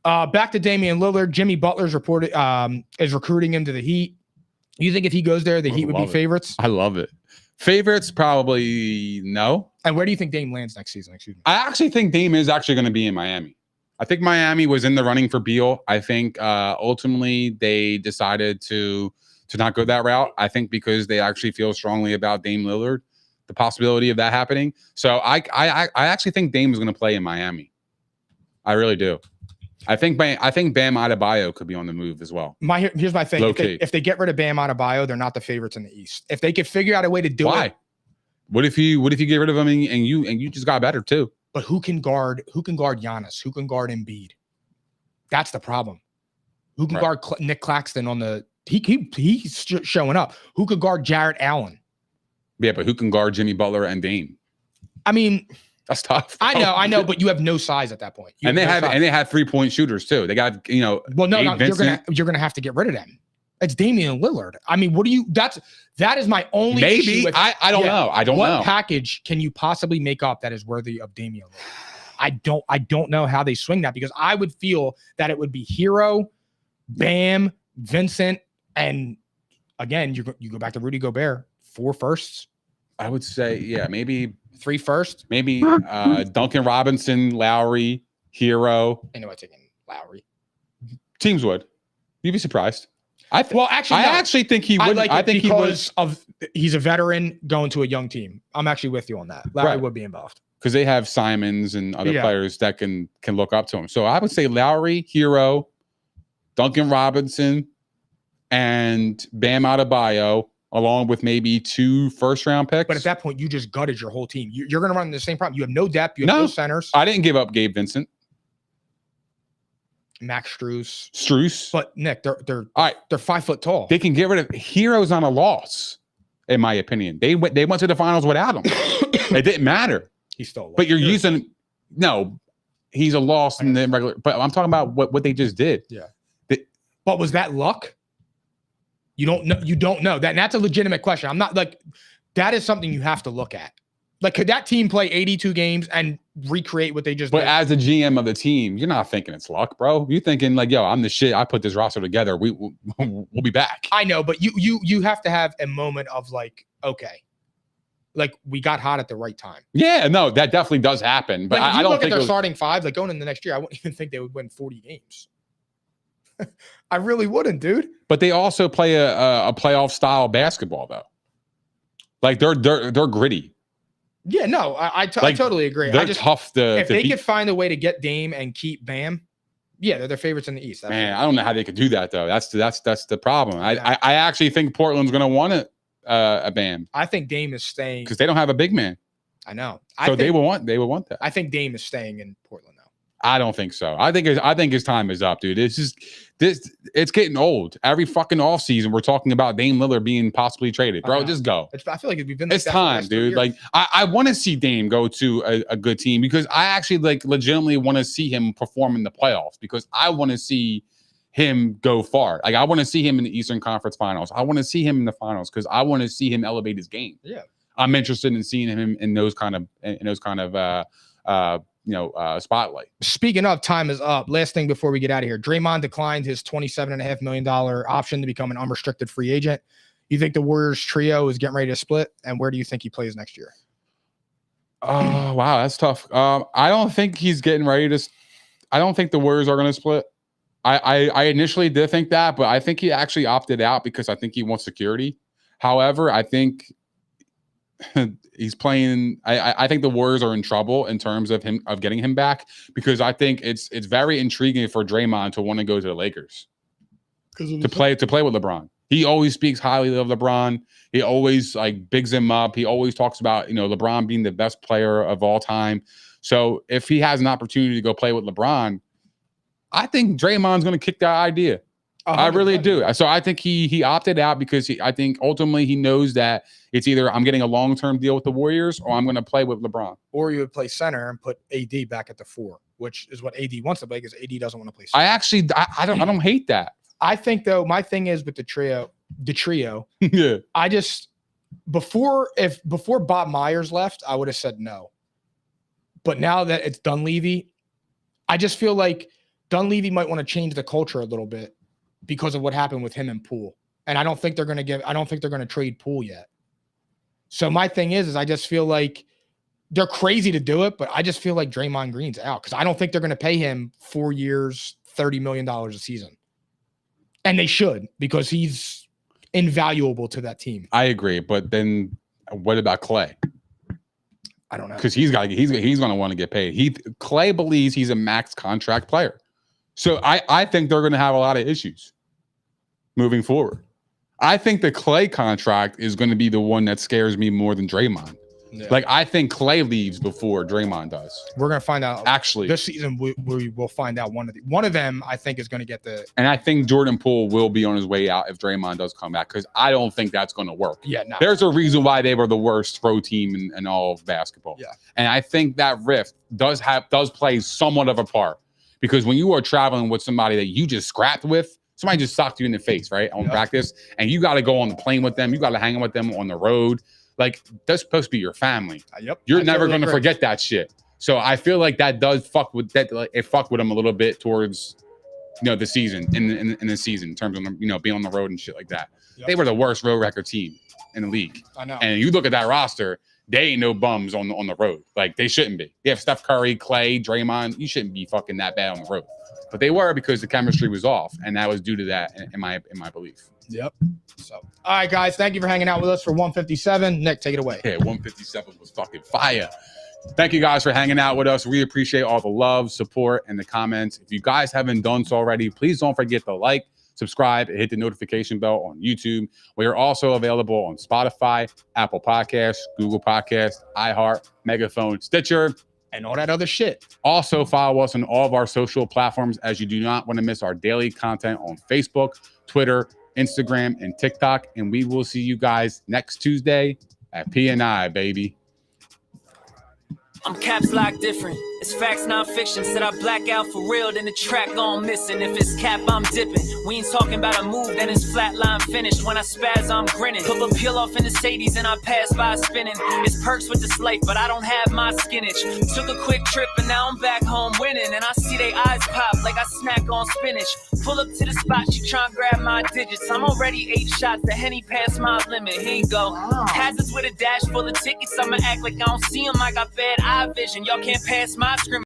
Back to Damian Lillard. Jimmy Butler's reported is recruiting him to the Heat. You think if he goes there, the Heat would be favorites? I love it. Favorites, probably no. And where do you think Dame lands next season? Excuse me. I actually think Dame is actually going to be in Miami. I think Miami was in the running for Beal. I think ultimately they decided to not go that route. I think because they actually feel strongly about Dame Lillard, the possibility of that happening. So I actually think Dame is going to play in Miami. I really do. I think Bam Adebayo could be on the move as well. Here's my thing. If they get rid of Bam Adebayo, they're not the favorites in the East. If they could figure out a way to do it. What if you get rid of him and you just got better too? But who can guard Giannis? Who can guard Embiid? That's the problem. Who can guard Nick Claxton on the he's showing up. Who could guard Jarrett Allen? Yeah, but who can guard Jimmy Butler and Dame? I mean, that's tough. I know, but you have no size at that point. They have 3-point shooters too. They got, Well, no, you're gonna have to get rid of them. It's Damian Lillard. I mean, that is my only issue. I don't know. I don't know. What package can you possibly make up that is worthy of Damian Lillard? I don't know how they swing that, because I would feel that it would be Hero, Bam, Vincent, and again, you go back to Rudy Gobert, 4 firsts. I would say, maybe 3 firsts. Maybe Duncan Robinson, Lowry, Hero. I know I'm taking Lowry. Teams would. You'd be surprised. I actually think he would. I think he's a veteran going to a young team. I'm actually with you on that. Lowry would be involved because they have Simons and other players that can look up to him. So I would say Lowry, Hero, Duncan Robinson, and Bam Adebayo, along with maybe 2 first-round picks. But at that point, you just gutted your whole team. You're going to run into the same problem. You have no depth. You have no centers. I didn't give up Gabe Vincent. Max Strus. But Nick, they're all right. They're 5 foot tall. They can get rid of Heroes on a loss, in my opinion. They went to the finals without him. It didn't matter. He's still a loss. But you're using he's a loss in the regular. But I'm talking about what they just did. Yeah. But was that luck? You don't know. You don't know that. And that's a legitimate question. I'm not like, that is something you have to look at. Like, could that team play 82 games and recreate what they just did? But as the GM of the team, you're not thinking it's luck, bro. You're thinking like, yo, I'm the shit. I put this roster together. We'll be back. I know, but you have to have a moment of like, okay, like we got hot at the right time. Yeah, no, that definitely does happen. But like, I don't look think at their starting 5, like going into the next year, I wouldn't even think they would win 40 games. I really wouldn't, dude. But they also play a playoff style basketball, though. Like they're gritty. Yeah, no, I totally agree. They're tough if they could find a way to get Dame and keep Bam, yeah, they're their favorites in the East. Man, I don't know how they could do that though. That's the problem. I actually think Portland's going to want a Bam. I think Dame is staying because they don't have a big man. I know. They will want that. I think Dame is staying in Portland though. I don't think so. I think his time is up, dude. It's just it's getting old. Every fucking offseason, we're talking about Dame Lillard being possibly traded. Bro, just go. I feel like we've been. It's time, dude. Like I want to see Dame go to a good team because I actually legitimately want to see him perform in the playoffs because I want to see him go far. Like I want to see him in the Eastern Conference Finals. I want to see him in the finals because I want to see him elevate his game. Yeah, I'm interested in seeing him in those kind of spotlight. Speaking of, time is up. Last thing before we get out of here, Draymond declined his $27.5 million option to become an unrestricted free agent. You think the Warriors trio is getting ready to split? And where do you think he plays next year? Oh, wow. That's tough. I don't think he's getting ready to. I don't think the Warriors are going to split. I initially did think that, but I think he actually opted out because I think he wants security. However, I think he's playing. I think the Warriors are in trouble in terms of getting him back, because I think it's very intriguing for Draymond to want to go to the Lakers to play with LeBron. He always speaks highly of LeBron. He always like bigs him up. He always talks about, LeBron being the best player of all time. So if he has an opportunity to go play with LeBron, I think Draymond's going to kick that idea. 100%. I really do. So I think he opted out because I think ultimately he knows that it's either I'm getting a long-term deal with the Warriors or I'm going to play with LeBron. Or you would play center and put AD back at the 4, which is what AD wants to play, because AD doesn't want to play center. I don't hate that. I think, though, my thing is with the trio, yeah. I just before Bob Myers left, I would have said no. But now that it's Dunleavy, I just feel like Dunleavy might want to change the culture a little bit because of what happened with him and Poole. And I don't think they're going to trade Poole yet. So my thing is I just feel like they're crazy to do it, but I just feel like Draymond Green's out, because I don't think they're going to pay him 4 years, $30 million a season. And they should, because he's invaluable to that team. I agree, but then what about Clay? I don't know, because he's going to want to get paid. Clay believes he's a max contract player, so I think they're going to have a lot of issues moving forward. I think the Clay contract is going to be the one that scares me more than Draymond. Yeah. Like, I think Clay leaves before Draymond does. We're going to find out. Actually, this season we will find out one of them. I think is going to get the. And I think Jordan Poole will be on his way out if Draymond does come back, because I don't think that's going to work. Yeah, no. There's a reason why they were the worst throw team in all of basketball. Yeah, and I think that rift does play somewhat of a part, because when you are traveling with somebody that you just scrapped with, somebody just socked you in the face, right, on practice, and you got to go on the plane with them, you got to hang with them on the road. Like, that's supposed to be your family. Yep. You're never going to forget that shit. So I feel like that does fuck with that. Like, it fucked with them a little bit towards, the season in the season, in terms of, being on the road and shit like that. Yep. They were the worst road record team in the league. I know. And you look at that roster, they ain't no bums on the road. Like, they shouldn't be. They have Steph Curry, Clay, Draymond. You shouldn't be fucking that bad on the road. But they were, because the chemistry was off, and that was due to that, in my belief. Yep. So, all right, guys, thank you for hanging out with us for 157. Nick, take it away. Yeah, 157 was fucking fire. Thank you guys for hanging out with us. We appreciate all the love, support, and the comments. If you guys haven't done so already, please don't forget to like, subscribe, and hit the notification bell on YouTube. We are also available on Spotify, Apple Podcasts, Google Podcasts, iHeart, Megaphone, Stitcher, and all that other shit. Also, follow us on all of our social platforms, as you do not want to miss our daily content on Facebook, Twitter, Instagram, and TikTok. And we will see you guys next Tuesday at P&I, baby. I'm caps lock different. It's facts, non-fiction. Said I black out for real, then the track gone missing. If it's cap, I'm dipping. We ain't talking about a move, then it's flatline finished. When I spaz, I'm grinning. Put a peel off in the Sadies and I pass by spinning. It's perks with this life, but I don't have my skinach. Took a quick trip and now I'm back home winning. And I see they eyes pop like I snack on spinach. Pull up to the spot, she tryna grab my digits. I'm already 8 shots, the Henny past my limit. Here you go. Hazards with a dash full of tickets. I'ma act like I don't see them. I got bad eye vision. Y'all can't pass my scrimmage.